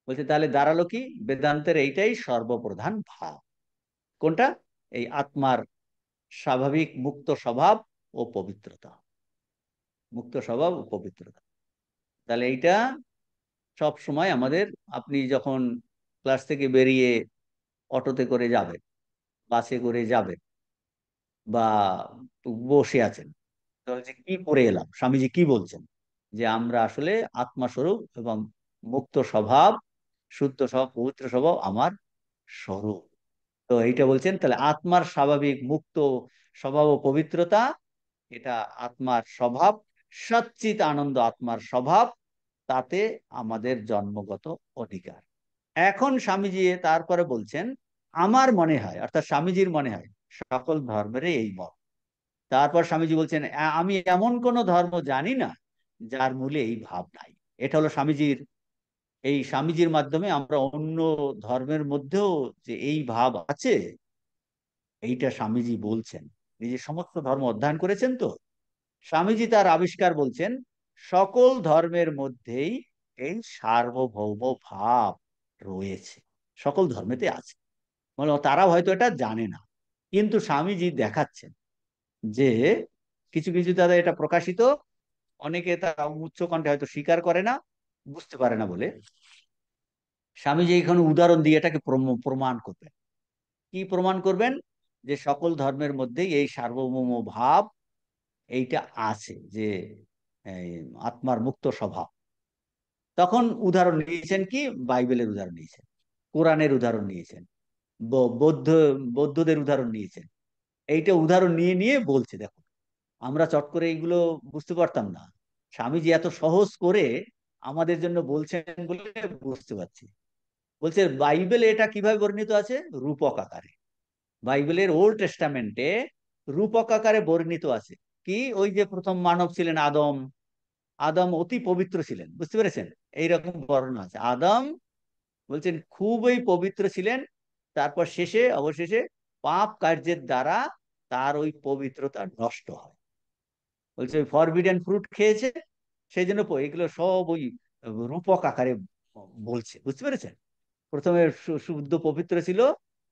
বলছে তাহলে দাঁড়ালো কি, বেদান্তের এইটাই সর্বপ্রধান ভাব। কোনটা? এই আত্মার স্বাভাবিক মুক্ত স্বভাব ও পবিত্রতা, মুক্ত স্বভাব ও পবিত্রতা। তাহলে এইটা সব সময় আমাদের, আপনি যখন ক্লাস থেকে বেরিয়ে অটোতে করে যাবেন, বাসে করে যাবেন, বা বসে আছেন, তাহলে যে কি পড়ে এলাম, স্বামীজি কি বলছেন? যে আমরা আসলে আত্মাস্বরূপ এবং মুক্ত স্বভাব, শুদ্ধ স্বভাব, পবিত্র স্বভাব আমার স্বরূপ। তো এইটা বলছেন, তাহলে আত্মার স্বাভাবিক মুক্ত স্বভাব ও পবিত্রতা, এটা আত্মার স্বভাব, সচ্চিত আনন্দ আত্মার স্বভাব, তাতে আমাদের জন্মগত অধিকার। এখন স্বামীজি তারপরে বলছেন আমার মনে হয়, অর্থাৎ স্বামীজির মনে হয় সকল ধর্মেরই এই মত। তারপর স্বামীজি বলছেন আমি এমন কোন ধর্ম জানি না যার মূলে এই ভাব নাই। এটা হলো স্বামীজির, এই স্বামীজির মাধ্যমে আমরা অন্য ধর্মের মধ্যেও যে এই ভাব আছে, এইটা স্বামীজি বলছেন। এই যে সমস্ত ধর্ম অধ্যয়ন করেছেন, তো স্বামীজি তার আবিষ্কার বলছেন সকল ধর্মের মধ্যেই এই সার্বভৌম ভাব রয়েছে, সকল ধর্মেতে আছে। মানে তারা হয়তো এটা জানে না, কিন্তু স্বামীজি দেখাচ্ছেন যে কিছু কিছু তাদের এটা প্রকাশিত, অনেকে তা উচ্চ কণ্ঠে হয়তো স্বীকার করে না, বুঝতে পারে না বলে স্বামীজি এখানে উদাহরণ দিয়ে এটাকে প্রমাণ করবেন। কি প্রমাণ করবেন? যে সকল ধর্মের মধ্যেই এই সার্বভৌম ভাব এইটা আছে, যে এই আত্মার মুক্ত স্বভাব। তখন উদাহরণ নিয়েছেন কি? বাইবেলের উদাহরণ নিয়েছেন, কোরআনের উদাহরণ নিয়েছেন, বৌদ্ধ বৌদ্ধদের উদাহরণ নিয়েছেন। এইটা উদাহরণ নিয়ে নিয়ে বলছে দেখো, আমরা চট করে এইগুলো বুঝতে পারতাম না, স্বামীজি এত সহজ করে আমাদের জন্য বলছেন বলে বুঝতে পারছি। বলছে বাইবেলে এটা কিভাবে বর্ণিত আছে? রূপক আকারে। বাইবেলের ওল্ড টেস্টামেন্টে রূপক আকারে বর্ণিত আছে। কি? ওই যে প্রথম মানব ছিলেন আদম, আদম অতি পবিত্র ছিলেন, বুঝতে পেরেছেন? এইরকম বর্ণনা আছে। আদম বলছেন খুবই পবিত্র ছিলেন, তারপর শেষে অবশেষে পাপ কার্যের দ্বারা তার ওই পবিত্রতা নষ্ট হয়। বলছে ওই ফরবিডেন ফ্রুট খেয়েছে, সেই জন্য এগুলো সব ওই রূপক আকারে বলছে, বুঝতে পেরেছেন? প্রথমে শুদ্ধ পবিত্র ছিল,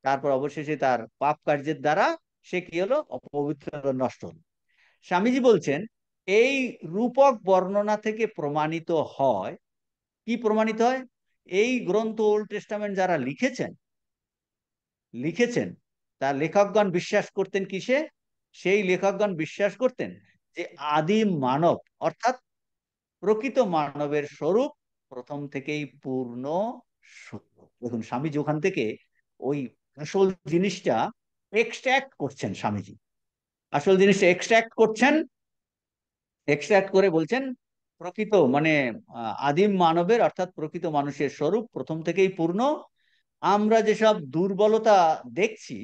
তারপর অবশেষে তার পাপ কার্যের দ্বারা সে কি হলো? অপবিত্রতা নষ্ট হলো। স্বামীজি বলছেন এই রূপক বর্ণনা থেকে প্রমাণিত হয়, কি প্রমাণিত হয়? এই গ্রন্থ ওল্ড টেস্টামেন্ট যারা লিখেছেন, লিখেছেন তার লেখকগণ বিশ্বাস করতেন কিসে? সেই লেখকগণ বিশ্বাস করতেন যে আদিম মানব অর্থাৎ প্রকৃত মানবের স্বরূপ প্রথম থেকেই পূর্ণ সত্য। দেখুন স্বামীজি ওখান থেকে ওই আসল জিনিসটা এক্সট্রাক্ট করছেন। স্বামীজি আসল জিনিসটা এক্সট্রাক্ট করছেন, এক্সট্রাক্ট করে বলছেন প্রকৃত মানে আদিম মানবের অর্থাৎ প্রকৃত মানুষের স্বরূপ প্রথম থেকেই পূর্ণ। আমরা যেসব দুর্বলতা দেখছি,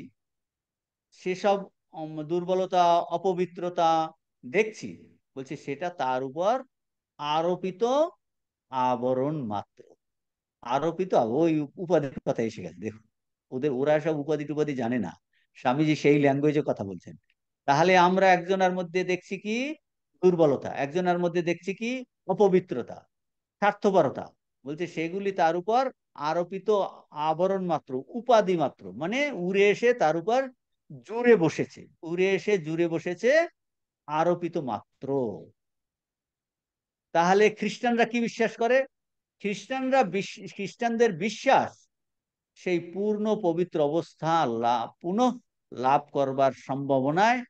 সেসব দুর্বলতা, অপবিত্রতা দেখছি, বলছে সেটা তার উপর আরোপিত আবরণ মাত্র। আরোপিত ওই উপাধির কথা এসে গেছে। দেখুন ওরা সব উপাধি টুপাধি জানে না, স্বামীজি সেই ল্যাঙ্গুয়েজে কথা বলছেন। তাহলে আমরা একজনের মধ্যে দেখছি কি দুর্বলতা, একজনের মধ্যে দেখছি কি অপবিত্রতা, স্বার্থপরতা, বলছে সেগুলি তার উপর আরোপিত আবরণ মাত্র, উপাধি মাত্র, মানে উড়ে এসে তার উপর জুড়ে বসেছে, উড়ে এসে জুড়ে বসেছে, আরোপিত মাত্র। তাহলে খ্রিস্টানরা কি বিশ্বাস করে? খ্রিস্টানদের বিশ্বাস সেই পূর্ণ পবিত্র অবস্থা পুনঃ লাভ করবার সম্ভাবনায়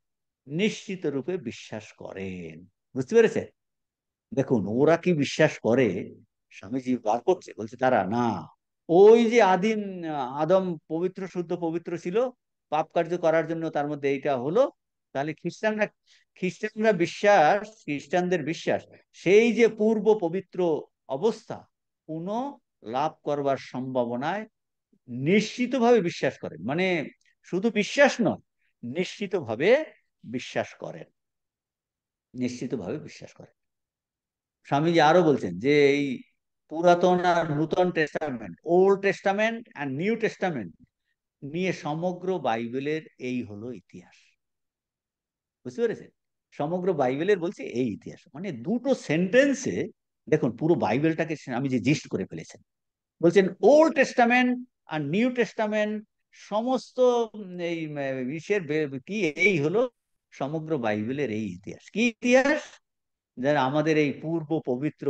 নিশ্চিত রূপে বিশ্বাস করেন। বুঝতে পেরেছে? দেখুন ওরা কি বিশ্বাস করে, স্বামীজি বার করছে, বলছে তারা না, ওই যে আদিম আদম পবিত্র শুদ্ধ পবিত্র ছিল, পাপ কার্য করার জন্য তার মধ্যে এইটা হলো। তাহলে খ্রিস্টানদের বিশ্বাস সেই যে পূর্ব পবিত্র অবস্থা পুনঃ লাভ করবার সম্ভাবনায় নিশ্চিতভাবে বিশ্বাস করেন। মানে শুধু বিশ্বাস নয়, নিশ্চিতভাবে বিশ্বাস করেন, নিশ্চিতভাবে বিশ্বাস করেন। স্বামীজি আরো বলছেন যে এই পুরাতন আর নূতন টেস্টামেন্ট, ওল্ড টেস্টামেন্ট আর নিউ টেস্টামেন্ট নিয়ে সমগ্র বাইবেলের এই হলো ইতিহাস। বুঝতে পেরেছেন? সমগ্র বাইবেলের বলছে এই ইতিহাস, মানে দুটো সেন্টেন্সে দেখুন পুরো বাইবেলটাকে স্বামীজি জিস্ট করে ফেলেছেন। বলছেন ওল্ড টেস্টামেন্ট আর নিউ টেস্টামেন্ট সমস্ত এই বিশ্বের কি এই হলো সমগ্র বাইবেলের এই ইতিহাস। কি ইতিহাস? যারা আমাদের এই পূর্ব পবিত্র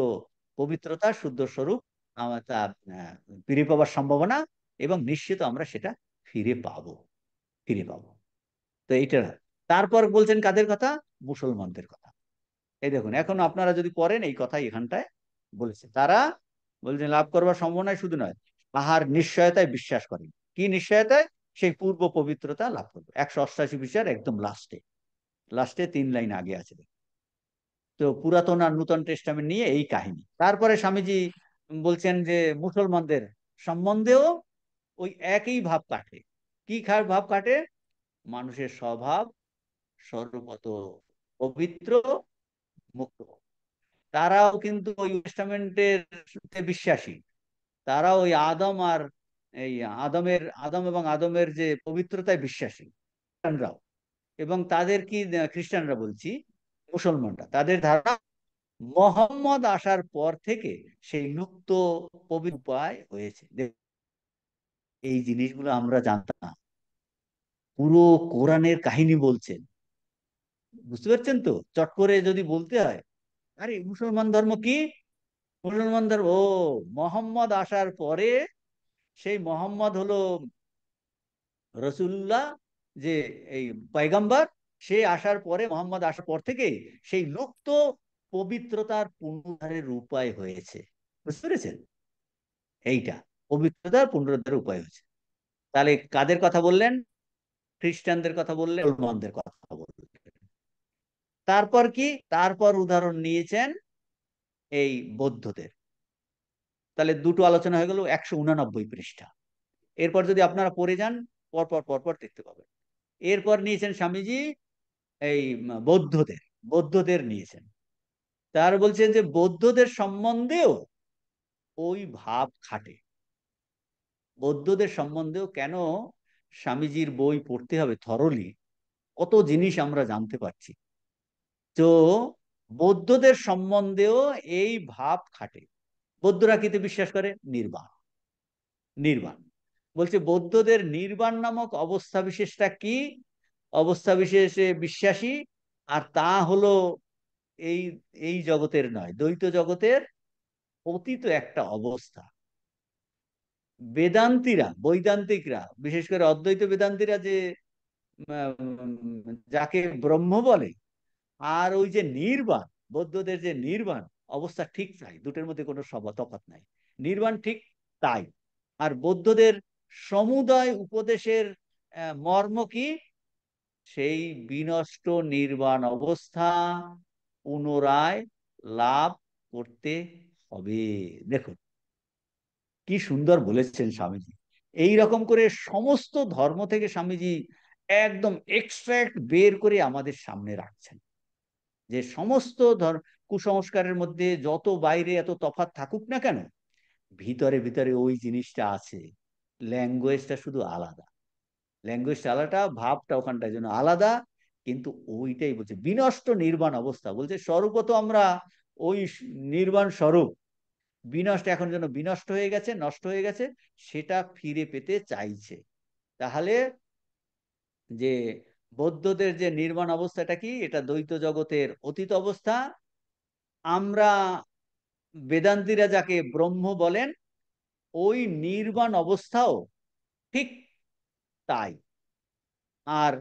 পবিত্রতা শুদ্ধ স্বরূপ আমার তা ফিরে পাওয়ার সম্ভাবনা, এবং নিশ্চিত আমরা সেটা ফিরে পাবো, ফিরে পাবো। তো এইটা তারপর বলছেন কাদের কথা? মুসলমানদের কথা। এই দেখুন এখন আপনারা যদি পড়েন এই কথাই এখানটায় বলেছে। তারা বলছেন লাভ করবার সম্ভাবনায় শুধু নয়, তাহার নিশ্চয়তায় বিশ্বাস করেন। কি নিশ্চয়তায়? সেই পূর্ব পবিত্রতা লাভ করবে। 188 পৃষ্ঠার একদম লাস্টে, লাস্টে 3 লাইন আগে আছে। তো পুরাতন আর নূতন টেস্টামেন্ট নিয়ে এই কাহিনী। তারপরে স্বামীজি বলছেন যে মুসলমানদের সম্বন্ধেও ওই একই ভাব কাটে। কি ভাব কাটে? মানুষের স্বভাব সর্বত পবিত্র, মুক্ত। তারাও কিন্তু ওই টেস্টামেন্টের বিশ্বাসী। তারাও ওই আদম আর এই আদম এবং আদমের যে পবিত্রতায় বিশ্বাসী খ্রিস্টানরাও। এবং তাদের কি খ্রিস্টানরা বলছি, মুসলমানরা তাদের ধারণা মোহাম্মদ আসার পর থেকে সেই লুপ্ত পবিত্র উপায় হয়েছে। এই জিনিসগুলো আমরা জানতাম না, পুরো কোরআনের কাহিনী বলছেন। বুঝতে পারছেন তো? চট করে যদি বলতে হয় আরে মুসলমান ধর্ম কি, মুসলমান ধর্ম ও মোহাম্মদ আসার পরে, সেই মোহাম্মদ হলো রসুল্লাহ, যে এই পয়গম্বর, সে আসার পরে, মোহাম্মদ আসার পর থেকে সেই লুপ্ত পবিত্রতার পুনরুদ্ধারের উপায় হয়েছে। বুঝতে পেরেছেন? এইটা পবিত্রতার পুনরুদ্ধারের উপায় হয়েছে। তাহলে কাদের কথা বললেন? খ্রিস্টানদের কথা বললেন, মুসলমানদের কথা বললেন। তারপর কি? তারপর উদাহরণ নিয়েছেন এই বৌদ্ধদের। তাহলে দুটো আলোচনা হয়ে গেল, 189 পৃষ্ঠা। এরপর যদি আপনারা পড়ে যান পরপর পরপর দেখতে পাবেন। এরপর নিয়েছেন স্বামীজি এই বৌদ্ধদের, বৌদ্ধদের নিয়েছেন। তার বলছেন যে বৌদ্ধদের সম্বন্ধেও ওই ভাব খাটে। বৌদ্ধদের সম্বন্ধেও কেন স্বামীজির বই পড়তে হবে থরলি, কত জিনিস আমরা জানতে পারছি। তো বৌদ্ধদের সম্বন্ধেও এই ভাব খাটে। বৌদ্ধরা কিতে বিশ্বাস করে? নির্বাণ। নির্বাণ বলছে বৌদ্ধদের নির্বাণ নামক অবস্থা বিশেষটা কি? অবস্থা বিশেষে বিশ্বাসী, আর তা হলো এই এই জগতের নয়, দ্বৈত জগতের অতীত একটা অবস্থা। বেদান্তীরা, বৈদান্তিকরা, বিশেষ করে অদ্বৈত বেদান্তীরা যে যাকে ব্রহ্ম বলে, আর ওই যে নির্বাণ, বৌদ্ধদের যে নির্বাণ অবস্থা ঠিক তাই, দুটোর মধ্যে কোনো তফাৎ নাই। নির্বাণ ঠিক তাই। আর বৌদ্ধদের সমুদয় উপদেশের মর্ম কি? সেই বিনষ্ট নির্বাণ অবস্থা পুনরায় লাভ করতে হবে। দেখুন কি সুন্দর বলেছেন স্বামীজি। এই রকম করে সমস্ত ধর্ম থেকে স্বামীজি একদম এক্সট্রাক্ট বের করে আমাদের সামনে রাখছেন, যে সমস্ত কুসংস্কারের মধ্যে যত বাইরে এত তফাৎ থাকুক না কেন, ভিতরে ভিতরে ওই জিনিসটা আছে। ল্যাঙ্গুয়েজটা শুধু আলাদা, ল্যাঙ্গুয়েজটা আলাদা, ভাবটা ওখানটার জন্য আলাদা। কিন্তু ওইটাই বলছে বিনষ্ট নির্বাণ অবস্থা, বলছে স্বরূপ তো আমরা ওই নির্বাণ স্বরূপ, বিনষ্ট এখন যেন বিনষ্ট হয়ে গেছে, নষ্ট হয়ে গেছে, সেটা ফিরে পেতে চাইছে। তাহলে যে বৌদ্ধদের যে নির্বাণ অবস্থাটা কি? এটা দ্বৈত জগতের অতীত অবস্থা। আমরা বেদান্তীরা যাকে ব্রহ্ম বলেন, ওই নির্বাণ অবস্থাও ঠিক তাই। আর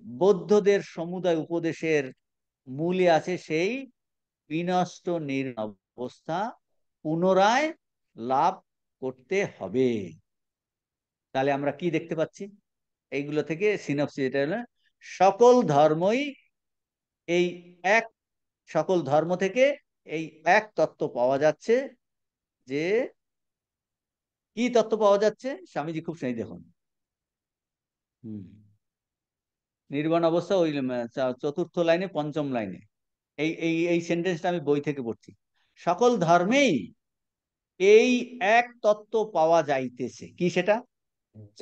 বৌদ্ধদের সমুদায় উপদেশের মূলে আছে সেই বিনষ্ট নির্বাণ অবস্থা পুনরায় লাভ করতে হবে। তাহলে আমরা কি দেখতে পাচ্ছি এইগুলো থেকে? সিনপসিস এটা হলো সকল ধর্মই এই এক, সকল ধর্ম থেকে এই এক তত্ত্ব পাওয়া যাচ্ছে। যে কি তত্ত্ব পাওয়া যাচ্ছে? স্বামীজি খুব সেই দেখুন, হম, নির্বাণ অবস্থা ওই চতুর্থ লাইনে, পঞ্চম লাইনে এই এই এই সেন্টেন্সটা আমি বই থেকে পড়ছি। সকল ধর্মেই এই এক তত্ত্ব পাওয়া যাইতেছে, কি সেটা?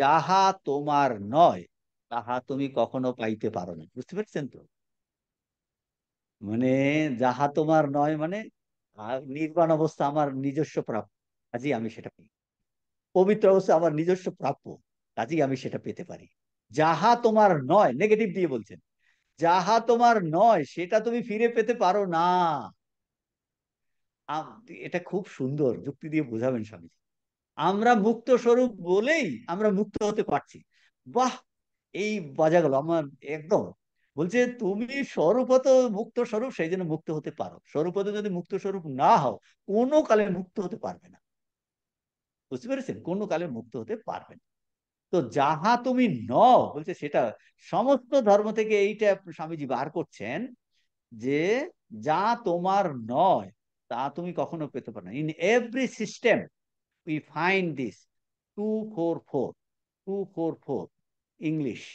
যাহা তোমার নয় তাহা তুমি কখনো পাইতে পারো না। বুঝতে পারছেন তো? মানে যাহা তোমার নয় মানে নির্বাণ অবস্থা আমার নিজস্ব প্রাপ্য, কাজেই আমি সেটা পাই। পবিত্র অবস্থা আমার নিজস্ব প্রাপ্য, কাজেই আমি সেটা পেতে পারি। যাহা তোমার নয়, নেগেটিভ দিয়ে বলছেন, যাহা তোমার নয় সেটা তুমি ফিরে পেতে পারো না। এটা খুব সুন্দর যুক্তি দিয়ে বোঝাবেন স্বামী। আমরা মুক্ত স্বরূপ বলেই আমরা মুক্ত হতে পারছি। বাহ, এই বাজা গেল আমার একদম। বলছে তুমি স্বরূপত মুক্ত স্বরূপ, সেই জন্য মুক্ত হতে পারো। স্বরূপত যদি মুক্ত স্বরূপ না হও, কোনো কালে মুক্ত হতে পারবে না। বুঝতে পেরেছেন? কোনো কালে মুক্ত হতে পারবে না। তো যাহা তুমি নও বলছে সেটা সমস্ত ধর্ম থেকে এইটা স্বামীজি বার করছেন, যে যা তোমার নয় তা তুমি কখনো পেতে পারো না। In every system we find this 244, 244 English.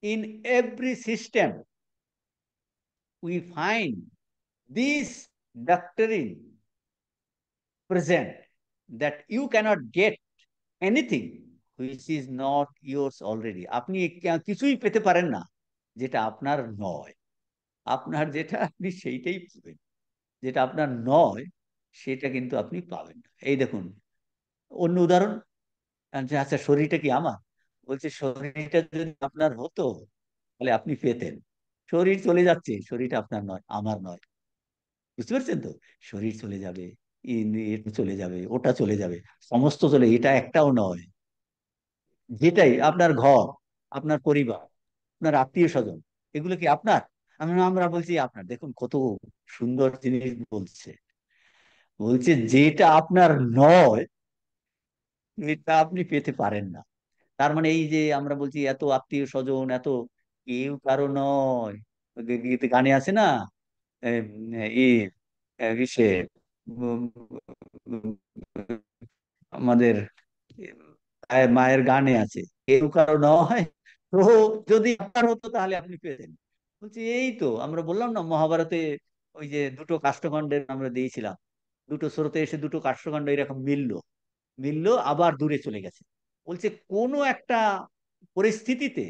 In every system we find this doctrine present, that you cannot get anything which is not yours already. আপনি কিছুই পেতে পারেন না যেটা আপনার নয়। আপনার যেটা আপনি সেইটাই পাবেন, যেটা আপনার নয় সেটা কিন্তু আপনি পাবেন না। এই দেখুন অন্য উদাহরণ। আচ্ছা আচ্ছা, শরীরটা কি আমার? বলছে শরীরটা যদি আপনার হতো তাহলে আপনি পেতেন। শরীর চলে যাচ্ছে, শরীরটা আপনার নয়, আমার নয়। বুঝতে পারছেন তো? শরীর চলে যাবে, এটা চলে যাবে, ওটা চলে যাবে, সমস্ত চলে, এটা একটাও নয়। যেটাই আপনার ঘর, আপনার পরিবার, আপনার আত্মীয় স্বজন, এগুলো কি আপনার? আমরা বলছি আপনার। দেখুন কত সুন্দর জিনিস বলছে। বলছে যেটা আপনার নয় এটা আপনি পেতে পারেন না। তার মানে এই যে আমরা বলছি এত আত্মীয় স্বজন, এত কেউ কারো নয়। ওই যে গানে আছে না, এম, ই ইসে উম, আমাদের মায়ের গানে আছে, কেউ কারো নয়। তো যদি আপনার হতো তাহলে আপনি পেতেন। বলছি এই তো আমরা বললাম না মহাভারতে ওই যে দুটো কাষ্ঠখণ্ডের আমরা দিয়েছিলাম, দুটো স্রোতে এসে দুটো কাষ্ঠখণ্ড এরকম মিললো, মিললো আবার দূরে চলে গেছে। বলছে কোনো একটা পরিস্থিতিতে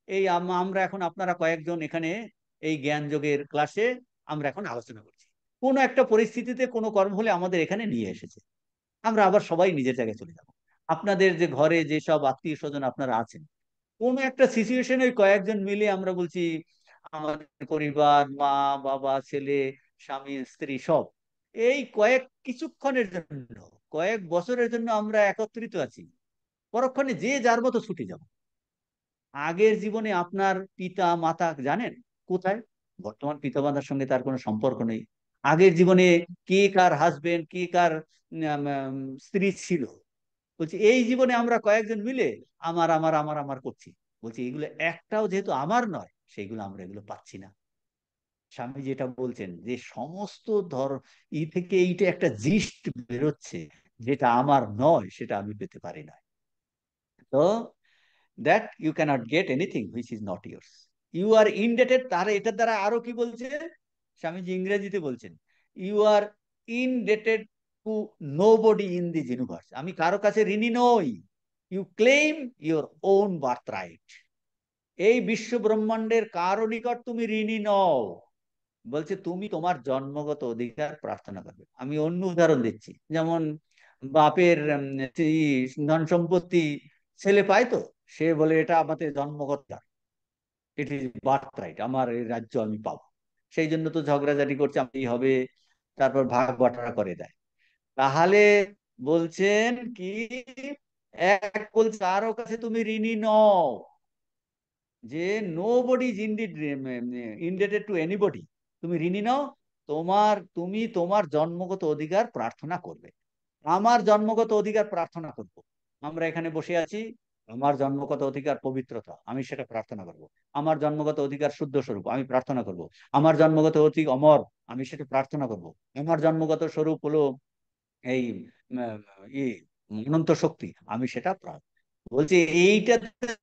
এই আমরা এখন আপনারা কয়েকজন এখানে এই জ্ঞান যোগের ক্লাসে আমরা এখন আলোচনা করছি, কোনো একটা পরিস্থিতিতে কোনো কর্ম হলে আমাদের এখানে নিয়ে এসেছে, আমরা আবার সবাই নিজের জায়গায় চলে যাব। আপনাদের যে ঘরে যেসব আত্মীয় স্বজন আপনারা আছেন, কোন একটা সিচুয়েশনে ওই কয়েকজন মিলে আমরা বলছি আমাদের পরিবার, মা বাবা ছেলে স্বামী স্ত্রী সব এই কয়েক কিছুক্ষণের জন্য, কয়েক বছরের জন্য আমরা একত্রিত আছি, পরক্ষণে যে যার মতো ছুটে যাব। আগের জীবনে আপনার পিতা মাতা জানেন কোথায়? বর্তমান পিতামাতার সঙ্গে তার কোনো সম্পর্ক নেই। আগের জীবনে কে কার হাজবেন্ড, কে কার স্ত্রী ছিল। বলছি এই জীবনে আমরা কয়েকজন মিলে আমার আমার আমার আমার করছি। বলছি এগুলো একটাও যেহেতু আমার নয়, সেইগুলো আমরা এগুলো পাচ্ছি না। স্বামী যেটা বলছেন যে সমস্ত ধর ই থেকে এইটা একটা জিস্ট বেরোচ্ছে, যেটা আমার নয় সেটা আমি পেতে পারি না। তো that you can't get anything which is not yours, you are indebted. তাহলে এটার দ্বারা আরো কি বলছে স্বামীজি ইংরেজিতে বলছেন, you are indebted to nobody in this universe. আমি কারো কাছে ঋণী নই। You claim your own birthright. এই বিশ্ব ব্রহ্মাণ্ডের কারো নিকট তুমি ঋণী নও। বলছে তুমি তোমার জন্মগত অধিকার প্রার্থনা করবে। আমি অন্য উদাহরণ দিচ্ছি, যেমন বাপের ধন সম্পত্তি ছেলে পায়, তো সে বলে এটা আমাদের জন্মগত, ইট ইজ বার্থ রাইট, আমার এই রাজ্য আমি পাবো। সেই জন্য তো ঝগড়াঝাটি করছে, আমি হবে, তারপর ভাগ বাটোয়ারা করে দেয়। তাহলে বলছেন কি, এক বলছে কারো কাছে তুমি ঋণী নও, যে nobody is indebted to anybody. তুমি ঋণী নও, তুমি তোমার জন্মগত অধিকার প্রার্থনা করবে। আমার জন্মগত অধিকার প্রার্থনা করব। আমরা এখানে বসে আছি, আমার জন্মগত অধিকার পবিত্রতা, আমি সেটা প্রার্থনা করব। আমার জন্মগত অধিকার শুদ্ধ স্বরূপ, আমি প্রার্থনা করব। আমার জন্মগত অধিকার অমর, আমি সেটা প্রার্থনা করব। আমার জন্মগত স্বরূপ হলো এই ই অনন্ত শক্তি, আমি সেটা বলছি এইটা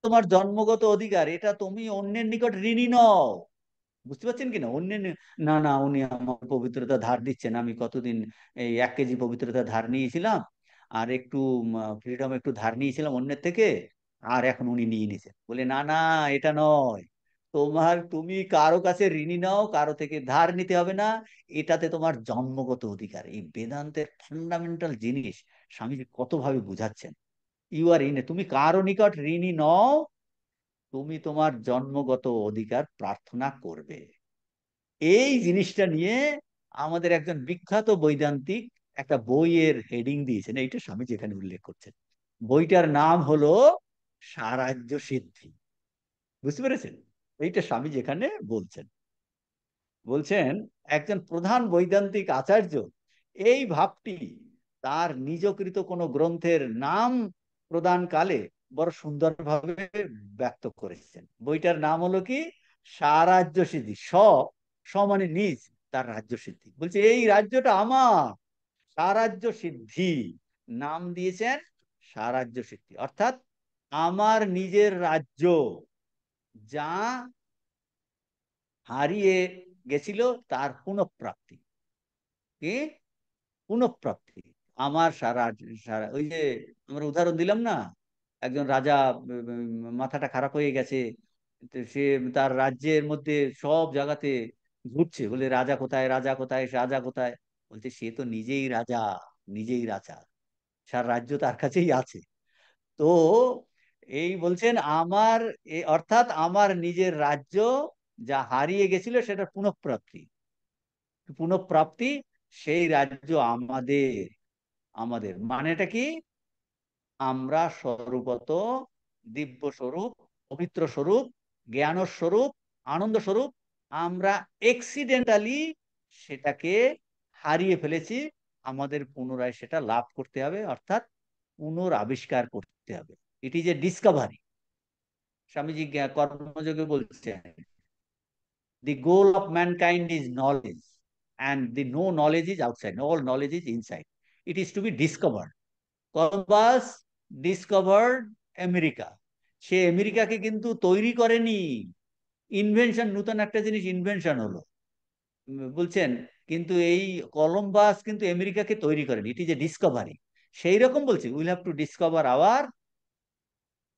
তোমার জন্মগত অধিকার, এটা তুমি অন্যের নিকট ঋণী নও। বুঝতে পারছেন কিনা? অন্যের না না, উনি আমার পবিত্রতা ধার দিচ্ছেন, আমি কতদিন এই 1 কেজি পবিত্রতা ধার নিয়েছিলাম, আর একটু ফ্রিডম একটু ধার নিয়েছিলাম অন্যের থেকে, আর এখন উনি নিয়ে নিছেন। বলে না না, এটা নয়। তুমি কারো কাছে ঋণী নাও, কারো থেকে ধার নিতে হবে না। এটাতে তোমার জন্মগত অধিকার। এই বেদান্তের ফান্ডামেন্টাল জিনিস স্বামীজি কত ভাবে বুঝাচ্ছেন। ইউ আর ইন, তুমি কারো নিকট ঋণী নও, তুমি তোমার জন্মগত অধিকার প্রার্থনা করবে। এই জিনিসটা নিয়ে আমাদের একজন বিখ্যাত বৈদান্তিক একটা বইয়ের হেডিং দিয়েছেন, এইটা স্বামীজি এখানে উল্লেখ করছেন। বইটার নাম হলো স্বরাজ্য সিদ্ধি। বুঝতে পেরেছেন? এইটা স্বামীজি এখানে বলছেন। বলছেন একজন প্রধান বৈদান্তিক আচার্য এই ভাবটি তার নিজকৃত কোনো গ্রন্থের নাম প্রদান কালে বড় সুন্দরভাবে ব্যক্ত করেছেন। বইটার নাম হলো কি, স্বরাজ্য সিদ্ধি। মানে নিজ, তার রাজ্য সিদ্ধি। বলছে এই রাজ্যটা আমার, স্বরাজ্য সিদ্ধি নাম দিয়েছেন। স্বরাজ্য সিদ্ধি অর্থাৎ আমার নিজের রাজ্য, যা হারিয়ে গেছিল, তার পুনঃপ্রাপ্তি। কি পুনঃপ্রাপ্তি? আমার সারা ওই যে আমরা উদাহরণ দিলাম না, একজন রাজা মাথাটা খারাপ হয়ে গেছে, তো সে তার রাজ্যের মধ্যে সব জায়গাতে ঘুরছে, বলে রাজা কোথায়, রাজা কোথায়, রাজা কোথায়। বলছে সে তো নিজেই রাজা, নিজেই রাজা, সারা রাজ্য তার কাছেই আছে। তো এই বলছেন আমার, অর্থাৎ আমার নিজের রাজ্য যা হারিয়ে গেছিল সেটা পুনঃপ্রাপ্তি। পুনঃপ্রাপ্তি, সেই রাজ্য আমাদের। আমাদের মানেটা কি, আমরা স্বরূপত দিব্য স্বরূপ, পবিত্র স্বরূপ, জ্ঞান স্বরূপ, আনন্দ স্বরূপ। আমরা এক্সিডেন্টালি সেটাকে হারিয়ে ফেলেছি। আমাদের পুনরায় সেটা লাভ করতে হবে, অর্থাৎ পুনরাবিষ্কার করতে হবে। It is a discovery. Swamiji কর্মযোগে বলছেন, the goal of mankind is knowledge, and the no knowledge is outside. All knowledge is inside. It is to be discovered. Columbus discovered America. সে আমেরিকাকে কিন্তু তৈরি করেনি, ইনভেনশন, নতুন একটা জিনিস ইনভেনশন হলো। বলছেন কিন্তু এই কলম্বাস কিন্তু আমেরিকাকে তৈরি করেনি, ইট ইজ এ ডিসকভারি। সেই রকম বলছে, will have to discover our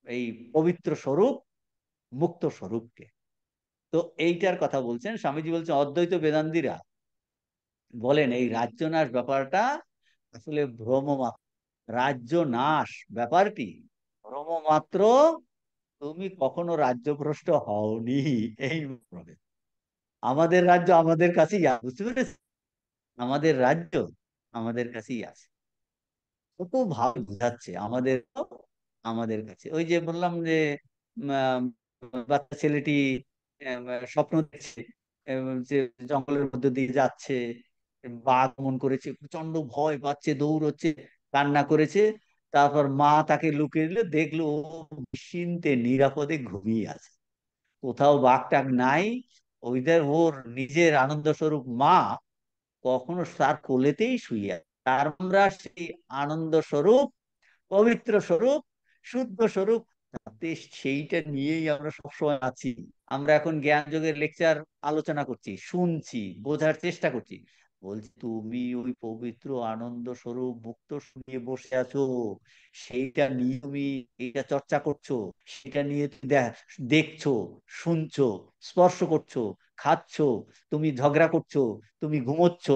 এই পবিত্র স্বরূপ, মুক্ত স্বরূপকে। তো এইটার কথা বলছেন স্বামীজি। বলছেন অদ্বৈত বেদান্তীরা বলেন এই রাজ্য নাশ ব্যাপারটা আসলে ভ্রম মাত্র। রাজ্য নাশ ব্যাপারটি ভ্রম মাত্র। তুমি কখনো রাজ্যভ্রষ্ট হওনি। এই ভাবে আমাদের রাজ্য আমাদের কাছেই আছে। বুঝতে পেরেছি? আমাদের রাজ্য আমাদের কাছেই আছে। কত ভালো বোঝাচ্ছে আমাদের, আমাদের কাছে। ওই যে বললাম যে বাচ্চা ছেলেটি স্বপ্ন দেখছে, যে জঙ্গলের মধ্যে দিয়ে যাচ্ছে, বাঘ মন করেছে, প্রচন্ড ভয় পাচ্ছে, দৌড়চ্ছে, কান্না করেছে। তারপর মা তাকে লুকিয়ে দিল, দেখলো ও নিশ্চিন্তে নিরাপদে ঘুমিয়ে আছে, কোথাও বাঘ টাগ নাই। ওইদের ওর নিজের আনন্দ স্বরূপ মা কখনো তার কোলেতেই শুয়ে আছে। তার আমরা সেই আনন্দ স্বরূপ, পবিত্র স্বরূপ, শুদ্ধ স্বরূপ, তাতে সেইটা নিয়েই আমরা সবসময় আছি। আমরা এখন জ্ঞান যোগের লেকচার আলোচনা করছি, শুনছি, বোঝার চেষ্টা করছি। বলছি তুমি ওই পবিত্র আনন্দ স্বরূপ মুক্ত নিয়ে বসে আছো, সেইটা নিয়ে তুমি এটা চর্চা করছো, সেটা নিয়ে তুমি দেখছো, শুনছো, স্পর্শ করছো, খাচ্ছো, তুমি ঝগড়া করছো, তুমি ঘুমোচ্ছ,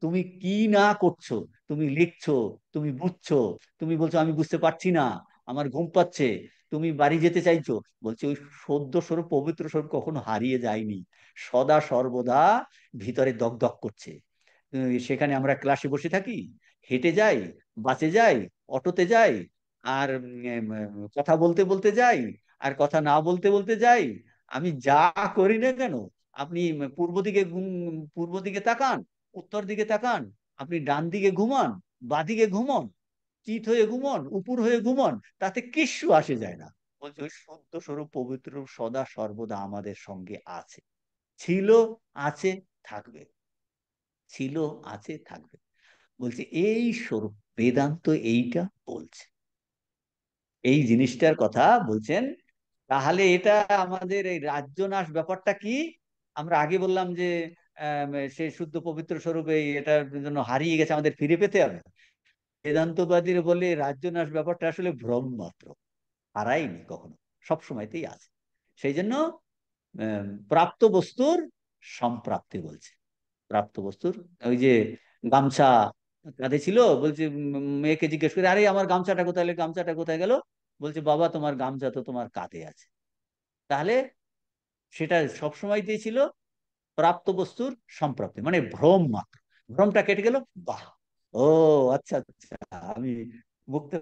তুমি কি না করছো, তুমি লিখছো, তুমি বুঝছো, তুমি বলছো আমি বুঝতে পারছি না, আমার ঘুম পাচ্ছে, তুমি বাড়ি যেতে চাইছো। বলছে ওই সদ্য স্বরূপ পবিত্র স্বরূপ কখনো হারিয়ে যায়নি, সদা সর্বদা ভিতরে দগদগ করছে। সেখানে আমরা ক্লাসে বসে থাকি, হেঁটে যাই, বাসে যাই, অটোতে যাই, আর কথা বলতে বলতে যাই, আর কথা না বলতে বলতে যাই। আমি যা করি না কেন, আপনি পূর্ব দিকে তাকান, উত্তর দিকে তাকান, আপনি ডান দিকে ঘুমান, বাদিকে ঘুমন, চিত হয়ে ঘুমন, উপর হয়ে ঘুমন, তাতে কিচ্ছু আসে যায় না। বলছে ওই শুদ্ধ স্বরূপ পবিত্র রূপ সদা সর্বদা আমাদের সঙ্গে আছে, ছিল, আছে, থাকবে, ছিল, আছে, থাকবে। বলছে এই স্বরূপ বেদান্ত এইটা বলছে, এই জিনিসটার কথা বলছেন। তাহলে এটা আমাদের এই রাজ্য নাশ ব্যাপারটা কি? আমরা আগে বললাম যে সেই শুদ্ধ পবিত্র স্বরূপে এটার জন্য হারিয়ে গেছে, আমাদের ফিরে পেতে হবে। বেদান্তবাদীরা বলে রাজ্য নাশ ব্যাপারটা আসলে ভ্রম মাত্র, হারায়নি কখনো, সব সময়তেই আছে। সেই জন্য প্রাপ্ত বস্তুর সম্প্রাপ্তি বলছে। প্রাপ্ত বস্তুর, ওই যে গামছা কাঁধে ছিল, বলছে মেয়েকে জিজ্ঞেস করে আরে আমার গামছাটা কোথায়, গামছাটা কোথায় গেল? বলছে বাবা তোমার গামছা তো তোমার কাঁধে আছে। তাহলে সেটা সবসময়তেই ছিল প্রাপ্ত বস্তুর সম্প্রাপ্তি, মানে ভ্রম মাত্র। ভ্রমটা কেটে গেল, বাহ, ও আচ্ছা আচ্ছা, আমি মুক্ত,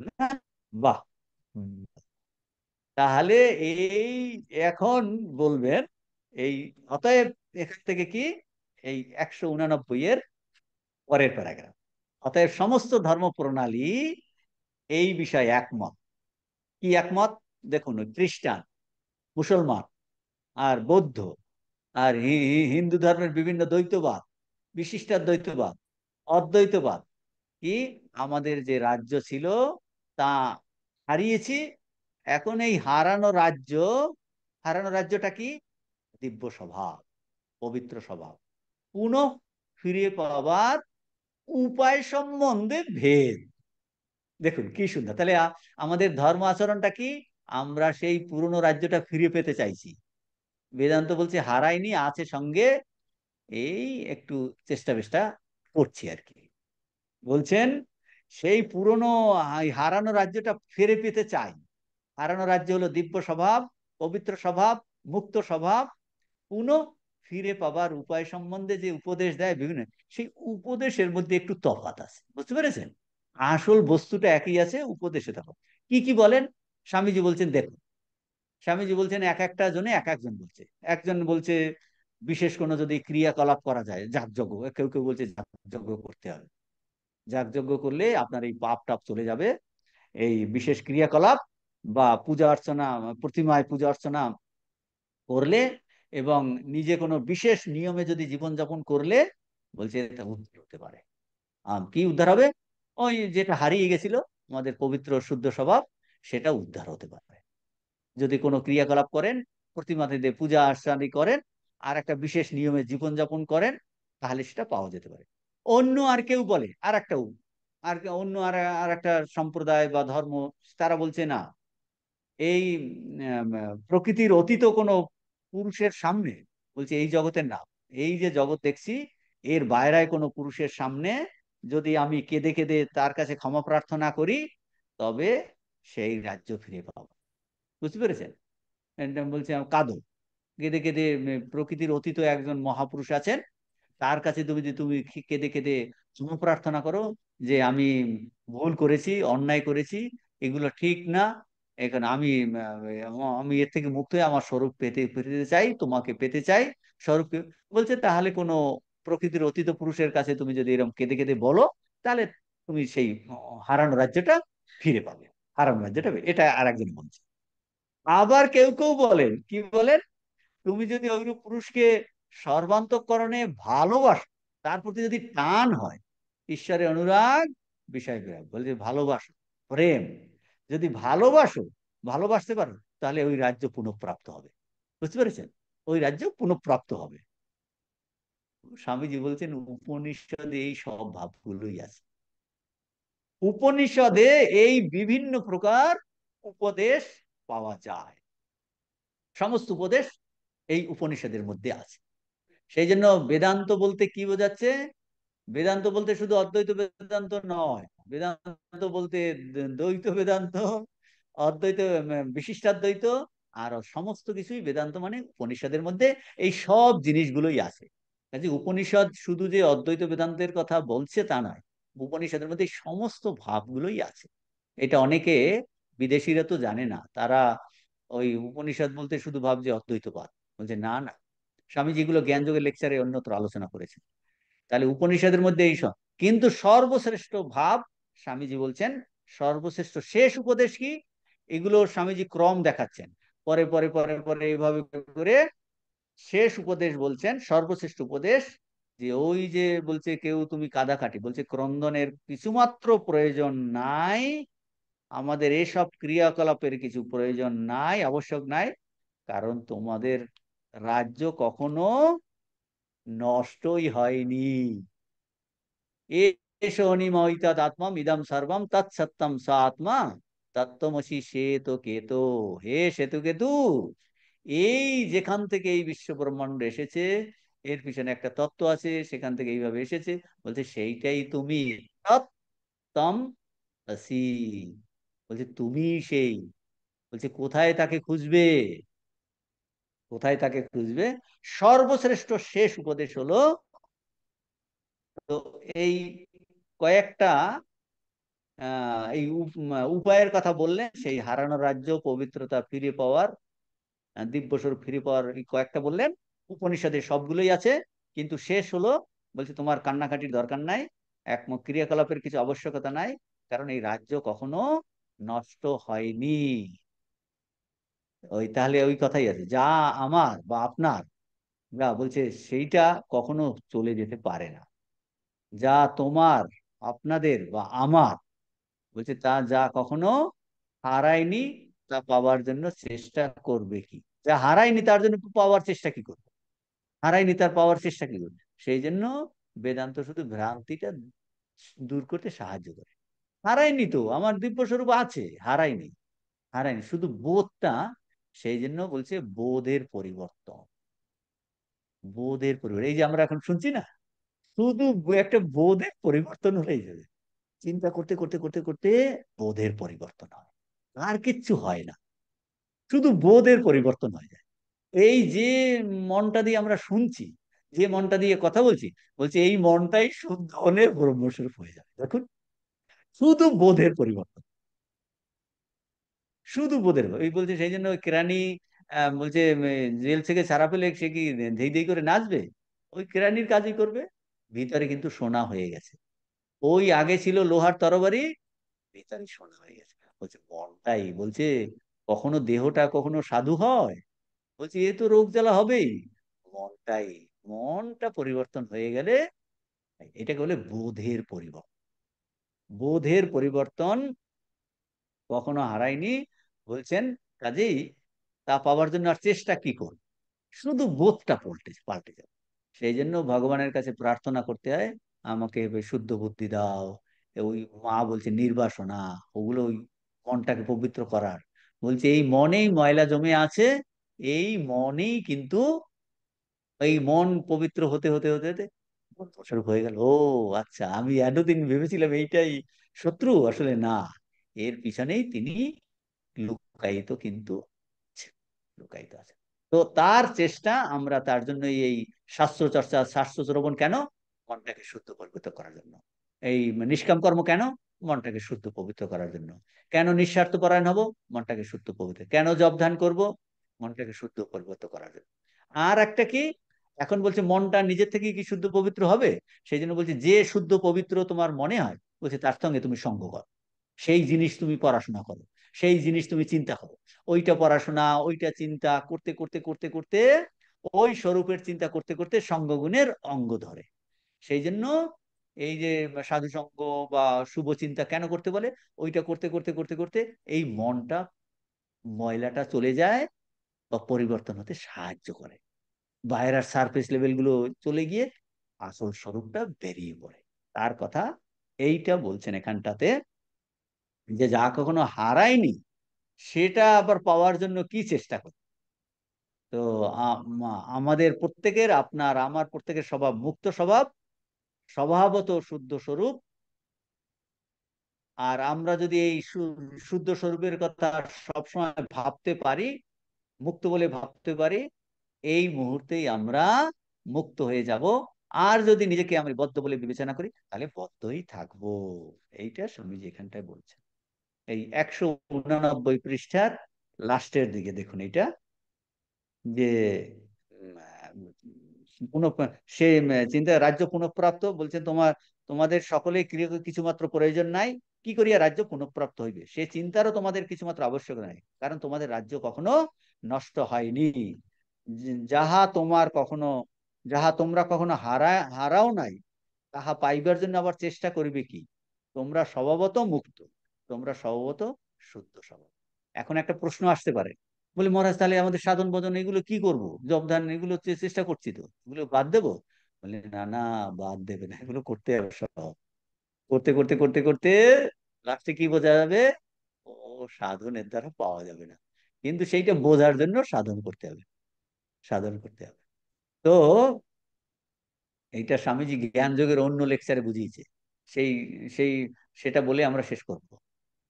না, বাহ। হুম। তাহলে এই এখন বলবেন এই, অতএব এখান থেকে কি, এই 189 এর পরের প্যারাগ্রাফ, অতএব সমস্ত ধর্ম প্রণালী এই বিষয়ে একমত। কি একমত? দেখুন ওই খ্রিস্টান, মুসলমান, আর বৌদ্ধ, আর হিন্দু ধর্মের বিভিন্ন দ্বৈতবাদ, বিশিষ্টাদ্বৈতবাদ, অদ্বৈতবাদ, কি আমাদের যে রাজ্য ছিল তা হারিয়েছি। এখন এই হারানো রাজ্য, হারানো রাজ্যটা কি? দিব্য স্বভাব, পবিত্র স্বভাব, পুনঃ ফিরে পাওয়ার উপায় সম্বন্ধে ভেদ। দেখুন কি সুন্দর। তাহলে আমাদের ধর্ম আচরণটা কি? আমরা সেই পুরনো রাজ্যটা ফিরে পেতে চাইছি। বেদান্ত বলছে হারায়নি, আছে সঙ্গে, এই একটু চেষ্টা বেষ্টা করছি আর কি। বলছেন সেই পুরনো হারানো রাজ্যটা ফিরে পেতে চাই। হারানো রাজ্য হলো দিব্য স্বভাব, পবিত্র স্বভাব, মুক্ত স্বভাব। পুনঃ ফিরে পাবার উপায় সম্বন্ধে যে উপদেশ দেয় বিভিন্ন, সেই উপদেশের মধ্যে একটু তফাৎ আছে, বুঝতে পেরেছেন? আসল বস্তুটা একই আছে, উপদেশে তফাৎ। কি কি বলেন? স্বামীজি বলছেন দেখুন, স্বামীজি বলছেন এক একটা জনে এক একজন বলছে। একজন বলছে বিশেষ কোনো যদি ক্রিয়াকলাপ করা যায়, যাগযজ্ঞ, কেউ কেউ বলছে যাগযজ্ঞ করতে হবে, যাগযজ্ঞ করলে আপনার এই পাপ টাপ চলে যাবে। এই বিশেষ ক্রিয়াকলাপ বা পূজা অর্চনা, প্রতিমায় পূজা অর্চনা করলে, এবং নিজে কোনো বিশেষ নিয়মে যদি জীবনযাপন করলে, বলছে এটা উদ্ধার হতে পারে। কি উদ্ধার হবে? ওই যেটা হারিয়ে গেছিল, আমাদের পবিত্র শুদ্ধ স্বভাব, সেটা উদ্ধার হতে পারে। যদি কোনো ক্রিয়াকলাপ করেন, প্রতিমাতে দিয়ে পূজা আর্চানি করেন, আর একটা বিশেষ নিয়মে জীবনযাপন করেন, তাহলে সেটা পাওয়া যেতে পারে। অন্য আর কেউ বলে আর একটা, আর অন্য আর আর একটা সম্প্রদায় বা ধর্ম, তারা বলছে না, এই প্রকৃতির অতীত কোনো পুরুষের সামনে, বলছে এই জগতের না, এই যে জগৎ দেখছি, এর বাইরের কোনো পুরুষের সামনে যদি আমি কেঁদে কেঁদে তার কাছে ক্ষমা প্রার্থনা করি, তবে সেই রাজ্য ফিরে পাবো। বুঝতে পেরেছেন? বলছে কাঁদো, কেঁদে কেঁদে, প্রকৃতির অতীত একজন মহাপুরুষ আছেন, তার কাছে তুমি যদি তুমি কেঁদে কেঁদে ক্ষমা প্রার্থনা করো যে আমি ভুল করেছি, অন্যায় করেছি, এগুলো ঠিক না, এখন আমি এর থেকে মুক্ত হয়ে আমার স্বরূপ পেতে পেতে চাই, তোমাকে পেতে চাই স্বরূপ। বলছে তাহলে কোনো প্রকৃতির অতীত পুরুষের কাছে তুমি যদি এরকম কেঁদে কেঁদে বলো, তাহলে তুমি সেই হারানো রাজ্যটা ফিরে পাবে। হারানো রাজ্যটা এটা আর একজন বলছে। আবার কেউ কেউ বলেন, কি বলেন, তুমি যদি ওইরূপ পুরুষকে সর্বান্তঃকরণে ভালোবাসো, তার প্রতি যদি টান হয়, ঈশ্বরের অনুরাগ, বিষয় বিরাগ, বলছে ভালোবাসো, প্রেম, যদি ভালোবাসো, ভালোবাসতে পারো, তাহলে ওই রাজ্য পুনঃপ্রাপ্ত হবে। বুঝতে পেরেছেন? ওই রাজ্য পুনঃপ্রাপ্ত হবে। স্বামীজি বলছেন উপনিষদে এই সব ভাবগুলোই আছে। উপনিষদে এই বিভিন্ন প্রকার উপদেশ পাওয়া যায়। সমস্ত উপদেশ এই উপনিষদের মধ্যে আছে। সেই জন্য বেদান্ত বলতে কি বোঝাচ্ছে? বেদান্ত বলতে শুধু অদ্বৈত বেদান্ত নয়, বেদান্ত বলতে দ্বৈত বেদান্ত, অদ্বৈত, বিশিষ্টাদ্বৈত, আর সমস্ত কিছুই বেদান্ত, মানে উপনিষদের মধ্যে এই সব জিনিসগুলোই আছে। কাজে উপনিষদ শুধু যে অদ্বৈত বেদান্তের কথা বলছে তা নয়, উপনিষদের মধ্যে এই সমস্ত ভাবগুলোই আছে। এটা অনেকে, বিদেশিরা তো জানে না, তারা ওই উপনিষদ বলতে শুধু ভাবছে অদ্বৈতবাদ। বলছে না না, স্বামী যেগুলো জ্ঞানযোগের লেকচারে অন্যত্র আলোচনা করেছে। তাহলে উপনিষদের মধ্যে এই সব, কিন্তু সর্বশ্রেষ্ঠ ভাব, স্বামীজি বলছেন সর্বশ্রেষ্ঠ শেষ উপদেশ কি, এগুলো স্বামীজি ক্রম দেখাচ্ছেন, পরে পরে পরে পরে এইভাবে করে শেষ উপদেশ বলছেন, সর্বশ্রেষ্ঠ উপদেশ, যে ওই যে বলছে কেউ তুমি কাদাকাটি, বলছে ক্রন্দনের কিছুমাত্র প্রয়োজন নাই, আমাদের এসব ক্রিয়াকলাপের কিছু প্রয়োজন নাই, আবশ্যক নাই, কারণ তোমাদের রাজ্য কখনো নষ্টই হয়নি। এসো অনিময়িতাৎ আত্মা ইদম সর্বম তৎসত্যম স আত্মা তত্ত্বমসি শ্বেত কেতো। হে শ্বেত কেতু, এই যেখান থেকে এই বিশ্ব ব্রহ্মাণ্ড এসেছে, এর পিছনে একটা তত্ত্ব আছে, সেখান থেকে এইভাবে এসেছে, বলছে সেইটাই তুমি, তত্তম আসি, বলছে তুমি সেই, বলছে কোথায় তাকে খুঁজবে, কোথায় তাকে খুঁজবে? সর্বশ্রেষ্ঠ শেষ উপদেশ হলো, তো এই কয়েকটা এই উপায়ের কথা বললেন, সেই হারানো রাজ্য পবিত্রতা ফিরে পাওয়ার, দিব্যস্বরূপ ফিরে পাওয়ার এই কয়েকটা বললেন। উপনিষদে সবগুলোই আছে, কিন্তু শেষ হলো, বলছে তোমার কান্নাকাটির দরকার নাই, একমত ক্রিয়াকলাপের কিছু আবশ্যকতা নাই, কারণ এই রাজ্য কখনো নষ্ট হয়নি। ওই তাহলে ওই কথাই আছে, যা আমার বা আপনার, যা বলছে সেইটা কখনো চলে যেতে পারে না। যা তোমার, আপনাদের বা আমার, বলছে তা যা কখনো হারায়নি, তা পাওয়ার জন্য চেষ্টা করবে কি? যা হারায়নি তার জন্য পাওয়ার চেষ্টা কি করবে? হারায়নি তার পাওয়ার চেষ্টা কি করবে? সেই জন্য বেদান্ত শুধু ভ্রান্তিটা দূর করতে সাহায্য করে। হারায়নি তো, আমার দিব্য স্বরূপ আছে, হারায়নি, হারায়নি, শুধু বোধটা। সেই জন্য বলছে বোধের পরিবর্তন, বোধের পরিবর্তন, এই যে আমরা এখন শুনছি না, শুধু একটা বোধের পরিবর্তন হলেই যাবে। চিন্তা করতে করতে করতে করতে বোধের পরিবর্তন হয়, আর কিচ্ছু হয় না, শুধু বোধের পরিবর্তন হয়ে যায়। এই যে মনটা দিয়ে আমরা শুনছি, যে মনটা দিয়ে কথা বলছি, বলছে এই মনটাই শুদ্ধ হলে ব্রহ্মস্বরূপ হয়ে যাবে। দেখুন, শুধু বোধের পরিবর্তন, শুধু বোধের, এই বলছে সেই জন্য ওই কেরানি বলছে জেল থেকে ছাড়া পেলে সে কি ধেই ধেই করে নাচবে? ওই কেরানির কাজই করবে, ভিতরে কিন্তু সোনা হয়ে গেছে। ওই আগে ছিল লোহার তরবারি, ভিতরে সোনা হয়ে গেছে। বলছে মনটাই, বলছে কখনো দেহটা কখনো সাধু হয়, বলছি এ তো রোগ জ্বালা হবেই, মনটাই, মনটা পরিবর্তন হয়ে গেলে, এটাকে বলে বোধের পরিবর্তন। বোধের পরিবর্তন কখনো হারায়নি, বলছেন। কাজেই তা পাওয়ার জন্য আর চেষ্টা কি করব, শুধু বোধটা পাল্টে পাল্টে যাবে। সেই জন্য ভগবানের কাছে প্রার্থনা করতে হয়, আমাকে শুদ্ধ বুদ্ধি দাও। ওই মা বলছে নির্বাসনা, ওগুলো ওই মনটাকে পবিত্র করার, বলছে এই মনেই ময়লা জমে আছে, এই মনেই কিন্তু, এই মন পবিত্র হতে হতে হতে হতে বছর হয়ে গেল। ও আচ্ছা, আমি এতদিন ভেবেছিলাম এইটাই শত্রু, আসলে না, এর পিছনেই তিনি লুকায়িত কিন্তু আছে, লুকায়িত আছে। তো তার চেষ্টা, আমরা তার জন্য এই শাস্ত্র চর্চা, শাস্ত্র শ্রবণ কেন? মনটাকে শুদ্ধ পবিত্র করার জন্য। এই নিষ্কাম কর্ম কেন? মনটাকে শুদ্ধ পবিত্র করার জন্য। কেন নিঃস্বার্থ পরায়ণ হব? মনটাকে শুদ্ধ পবিত্র। কেন জপ ধ্যান করব? মনটাকে শুদ্ধ পবিত্র করার জন্য। আর একটা কি, এখন বলছে মনটা নিজের থেকে কি শুদ্ধ পবিত্র হবে? সেই জন্য বলছে যে শুদ্ধ পবিত্র তোমার মনে হয়, বলছে তার সঙ্গে তুমি সঙ্গ করো, সেই জিনিস তুমি পড়াশোনা করো, সেই জিনিস তুমি চিন্তা করো। ওইটা পড়াশোনা, ওইটা চিন্তা করতে করতে করতে করতে ওই স্বরূপের চিন্তা করতে করতে সঙ্গগুণের অঙ্গ ধরে। সেই জন্য এই যে সাধু সঙ্গ বা শুভ চিন্তা কেন করতে বলে, ওইটা করতে করতে করতে করতে এই মনটা, ময়লাটা চলে যায় বা পরিবর্তন হতে সাহায্য করে, বাইরের সারফেস লেভেল গুলো চলে গিয়ে আসল স্বরূপটা বেরিয়ে পড়ে। তার কথা এইটা বলছেন এখানটাতে, যে যা কখনো হারায়নি সেটা আবার পাওয়ার জন্য কি চেষ্টা করে। তো আমাদের প্রত্যেকের, আপনার আমার প্রত্যেকের স্বভাব মুক্ত স্বভাব, স্বভাবত শুদ্ধ স্বরূপ। আর আমরা যদি এই শুদ্ধ স্বরূপের কথা সবসময় ভাবতে পারি, মুক্ত বলে ভাবতে পারি, এই মুহূর্তেই আমরা মুক্ত হয়ে যাব। আর যদি নিজেকে আমি বদ্ধ বলে বিবেচনা করি, তাহলে বদ্ধই থাকবো। এইটা স্বামীজি এখানটায় বলছেন। এই 189 পৃষ্ঠার লাস্টের দিকে দেখুন এটা, যে সে চিন্তা রাজ্য পুনঃপ্রাপ্ত বলছেন, তোমাদের সকলে কিছুমাত্র প্রয়োজন নাই, কি করিয়া রাজ্য পুনঃপ্রাপ্ত হইবে সে চিন্তারও তোমাদের কিছুমাত্র আবশ্যক নাই, কারণ তোমাদের রাজ্য কখনো নষ্ট হয়নি। যাহা তোমার কখনো, যাহা তোমরা কখনো হারাও নাই, তাহা পাইবার জন্য আবার চেষ্টা করবে কি? তোমরা স্বভাবত মুক্ত, তোমরা স্বভাবত শুদ্ধ স্বভাব। এখন একটা প্রশ্ন আসতে পারে, বলি মহারাজ তাহলে আমাদের সাধন ভজন এগুলো কি করব, জপ ধ্যান এগুলো চেষ্টা করছি, তো এগুলো বাদ দেবো? বলে না না, বাদ দেবে না, এগুলো করতে হবে সব। করতে করতে করতে করতে লাস্টে কি বোঝা যাবে? ও, সাধনের দ্বারা পাওয়া যাবে না, কিন্তু সেইটা বোঝার জন্য সাধন করতে হবে, সাধন করতে হবে। তো এইটা স্বামীজি জ্ঞান যোগের অন্য লেকচারে বুঝিয়েছে। সেই সেই সেটা বলে আমরা শেষ করব।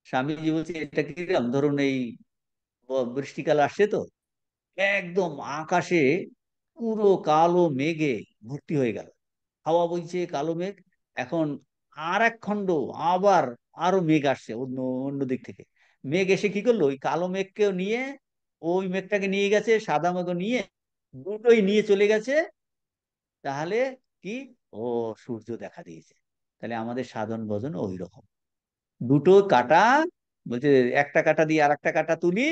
স্বামীজি বলছে এটা কিরকম, ধরুন এই বৃষ্টিকাল আসছে তো, একদম আকাশে পুরো কালো মেঘে ভর্তি হয়ে গেল, হাওয়া বইছে, কালো মেঘ। এখন আর এক খণ্ড আবার আরো মেঘ আসছে অন্য অন্য দিক থেকে। মেঘ এসে কি করলো, ওই কালো মেঘকেও নিয়ে, ওই মেঘটাকে নিয়ে গেছে, সাদা মেঘও নিয়ে, দুটোই নিয়ে চলে গেছে। তাহলে কি, ও, সূর্য দেখা দিয়েছে। তাহলে আমাদের সাধন ভজন ওই রকম, দুটো কাটা, বলছে একটা কাটা দিয়ে আর একটা কাটা তুলি,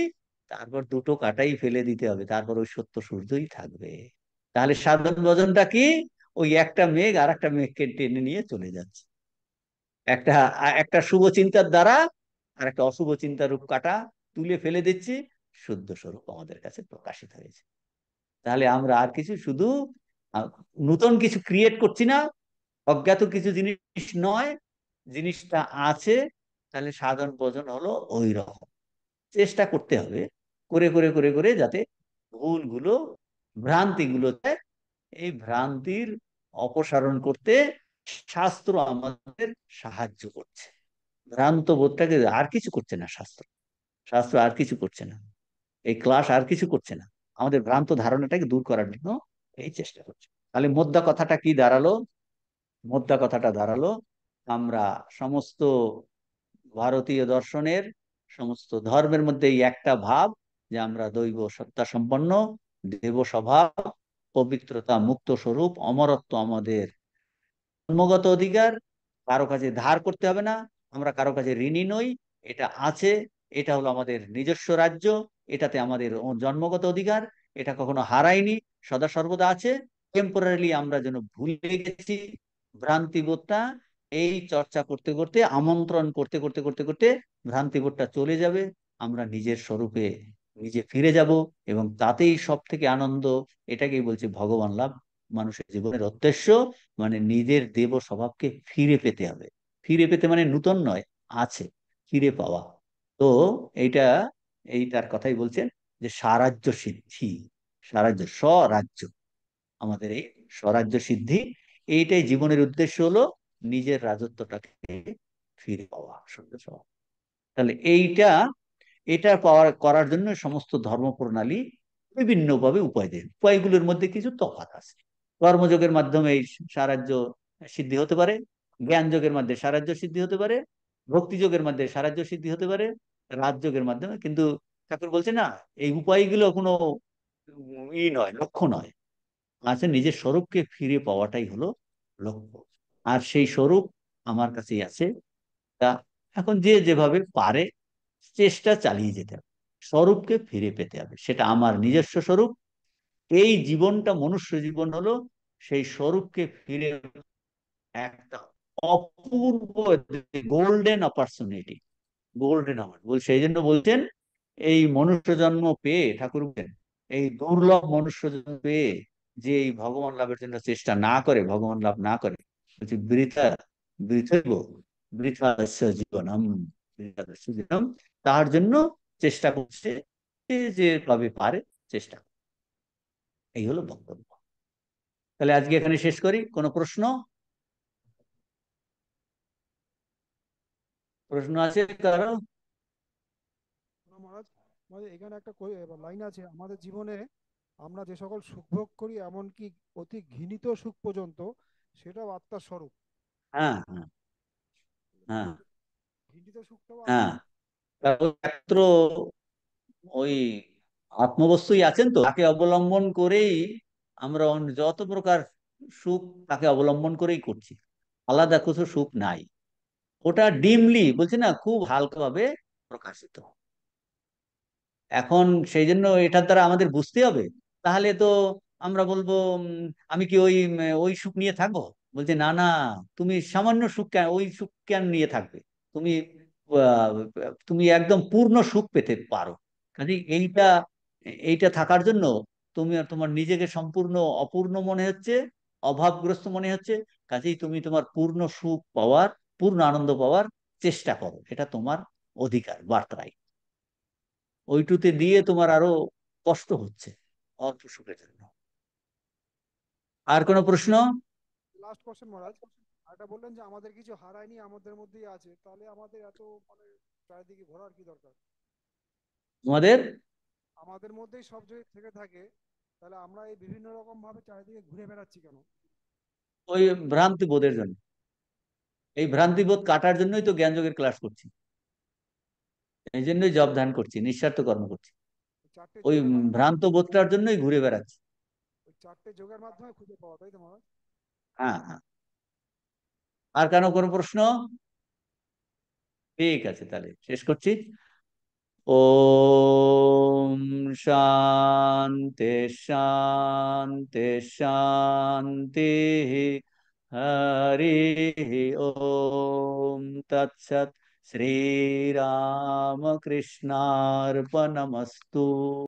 তারপর দুটো কাটাই ফেলে দিতে হবে, তারপর ওই সত্য সূর্যই থাকবে। তাহলে সাধন ভজনটা কি, ওই একটা মেঘ আর একটা মেঘকে টেনে নিয়ে চলে যাচ্ছে, একটা একটা শুভ চিন্তার দ্বারা আর একটা অশুভ চিন্তার রূপ কাটা তুলে ফেলে দিচ্ছি, শুদ্ধ স্বরূপ আমাদের কাছে প্রকাশিত হয়েছে। তাহলে আমরা আর কিছু শুধু আহ, নতুন কিছু ক্রিয়েট করছি না, অজ্ঞাত কিছু জিনিস নয়, জিনিসটা আছে। তাহলে সাধন ভজন হলো ওই রকম, চেষ্টা করতে হবে করে করে করে করে যাতে ভুলগুলো, ভ্রান্তিগুলো, এই ভ্রান্তির অপসারণ করতে শাস্ত্র আমাদের সাহায্য করছে। ভ্রান্ত বোধটাকে আর কিছু করছে না শাস্ত্র, শাস্ত্র আর কিছু করছে না, এই ক্লাস আর কিছু করছে না, আমাদের ভ্রান্ত ধারণাটাকে দূর করার জন্য এই চেষ্টা করছে। তাহলে মোদ্দা কথাটা কি দাঁড়ালো? মোদ্দা কথাটা দাঁড়ালো, আমরা সমস্ত ভারতীয় দর্শনের, সমস্ত ধর্মের মধ্যে এই একটা ভাব, যে আমরা দৈব সত্তা সম্পন্ন, দেব স্বভাব, পবিত্রতা মুক্ত স্বরূপ, অমরত্ব আমাদের জন্মগত অধিকার, কারো কাছে ধার করতে হবে না, আমরা কারো কাছে ঋণী নই, এটা আছে, এটা হলো আমাদের নিজস্ব রাজ্য, এটাতে আমাদের জন্মগত অধিকার, এটা কখনো হারায়নি, সদা সর্বদা আছে। টেম্পোরারিলি আমরা যেন ভুলে গেছি ভ্রান্তিবোধটা, এই চর্চা করতে করতে, আমন্ত্রণ করতে করতে করতে করতে ভ্রান্তিবোধটা চলে যাবে, আমরা নিজের স্বরূপে নিজে ফিরে যাব, এবং তাতেই সব থেকে আনন্দ। এটাকেই বলছে ভগবান লাভ, মানুষের জীবনের উদ্দেশ্য, মানে নিজের দেব স্বভাবকে ফিরে পেতে হবে। ফিরে পেতে মানে নূতন নয়, আছে, ফিরে পাওয়া। তো এইটা, এইটার কথাই বলছেন, যে স্বরাজ্য সিদ্ধি, স্বরাজ্য, স্বরাজ্য, আমাদের এই স্বরাজ্য সিদ্ধি, এইটাই জীবনের উদ্দেশ্য, হলো নিজের রাজত্বটাকে ফিরে পাওয়া, সত্য স্বভাব। তাহলে এইটা, এটা পাওয়ার করার জন্য সমস্ত ধর্ম প্রণালী বিভিন্নভাবে উপায় দেয়, উপায়গুলোর মধ্যে কিছু তফাৎ আছে। কর্মযোগের মাধ্যমে এই সাহায্য সিদ্ধি হতে পারে, জ্ঞান যোগের মাধ্যমে সাহায্য সিদ্ধি হতে পারে, ভক্তিযোগের মাধ্যমে সারাজ্য সিদ্ধি হতে পারে, রাজযোগের মাধ্যমে। কিন্তু ঠাকুর বলছে না, এই উপায়গুলো কোনো নয়, লক্ষ্য নয়। আছে নিজের স্বরূপকে ফিরে পাওয়াটাই হলো লক্ষ্য। আর সেই স্বরূপ আমার কাছেই আছে। তা এখন যে যেভাবে পারে চেষ্টা চালিয়ে যেতে হবে, স্বরূপকে ফিরে পেতে হবে। সেটা আমার নিজস্ব স্বরূপ। এই জীবনটা মনুষ্য জীবন হলো সেই স্বরূপকে ফিরে একটা অপূর্ব গোল্ডেন অপরচুনিটি, গোল্ডেন আওয়ার বল। সেই জন্য বলছেন এই মনুষ্য জন্ম পেয়ে ঠাকুর বলেন, এই দুর্লভ মনুষ্য জন্ম পেয়ে যে এই ভগবান লাভের জন্য চেষ্টা না করে, ভগবান লাভ না করে, বলছে বৃথা, বৃথৈব বৃথাস্য জীবনম, বৃথাস্য জীবনম। তার জন্য চেষ্টা করছে, যে যেভাবে পারে চেষ্টা করে। এই হলো বক্তব্য। তাহলে আজকে এখানে শেষ করি। কোনো প্রশ্ন? প্রশ্ন আছে কারো? না মহারাজ, মহারাজ এখানে একটা লাইন আছে, আমাদের জীবনে আমরা যে সকল সুখ ভোগ করি, এমনকি অতি ঘৃণিত সুখ পর্যন্ত, সেটাও আত্মার স্বরূপ। হ্যাঁ, হ্যাঁ, হ্যাঁ, ঘৃণিত সুখটাও হ্যাঁ। আত্মার। একমাত্র ওই আত্মবস্তুই আছেন, তো তাকে অবলম্বন করেই আমরা যত প্রকার সুখ তাকে অবলম্বন করেই করছি। আলাদা কিছু সুখ নাই। ওটা ডিমলি বলছি না, খুব হালকাভাবে প্রকাশিত। এখন সেই জন্য এটার দ্বারা আমাদের বুঝতে হবে। তাহলে তো আমরা বলবো আমি কি ওই সুখ নিয়ে থাকবো? বলছে না, না, তুমি সামান্য সুখ কেন, ওই সুখ কেন নিয়ে থাকবে? তুমি আহ, তুমি একদম পূর্ণ সুখ পেতে পারো। কাজে এইটা এইটা থাকার জন্য তুমি আর তোমার নিজেকে সম্পূর্ণ অপূর্ণ মনে হচ্ছে, অভাবগ্রস্ত মনে হচ্ছে। কাজেই তুমি তোমার পূর্ণ সুখ পাওয়ার, পূর্ণ আনন্দ পাওয়ার চেষ্টা করো। এটা তোমার অধিকার, বার্থরাইট। ওইটুতে দিয়ে তোমার আরো কষ্ট হচ্ছে অল্প সুখের জন্য। আর কোনো প্রশ্ন? লাস্ট কোশ্চেন মহারাজ, এটা বললেন যে আমাদের কিছু হারায়নি, আমাদের মধ্যেই আছে, তাহলে আমাদের এত মানে চারিদিকে ঘোরার কি দরকার? আমাদের আমাদের মধ্যেই সব যদি থেকে থাকে, তাহলে আমরা এই বিভিন্ন রকম ভাবে চারিদিকে ঘুরে বেড়াচ্ছি কেন? ওই ভ্রান্তি বোধের জন্য, এই ভ্রান্তি বোধ কাটার জন্যই তো জ্ঞানযোগের ক্লাস করছি। এই জন্যই জব ধ্যান করছি, নিঃস্বার্থ কর্ম করছি। ওই চারটে ওই যোগের মাধ্যমে, ভ্রান্ত বোধটার জন্যই ঘুরে বেড়াচ্ছি। ওই চারটে যোগের মাধ্যমে খুঁজে পাওয়া, তাই তো মহারাজ? হ্যাঁ, হ্যাঁ। আর কেন কোনো প্রশ্ন? ঠিক আছে, তাহলে শেষ করছি। ওম শান্তি, শান্তি, শান্তি। হরি ওম তৎসৎ। শ্রীরামকৃষ্ণার্পণমস্তু।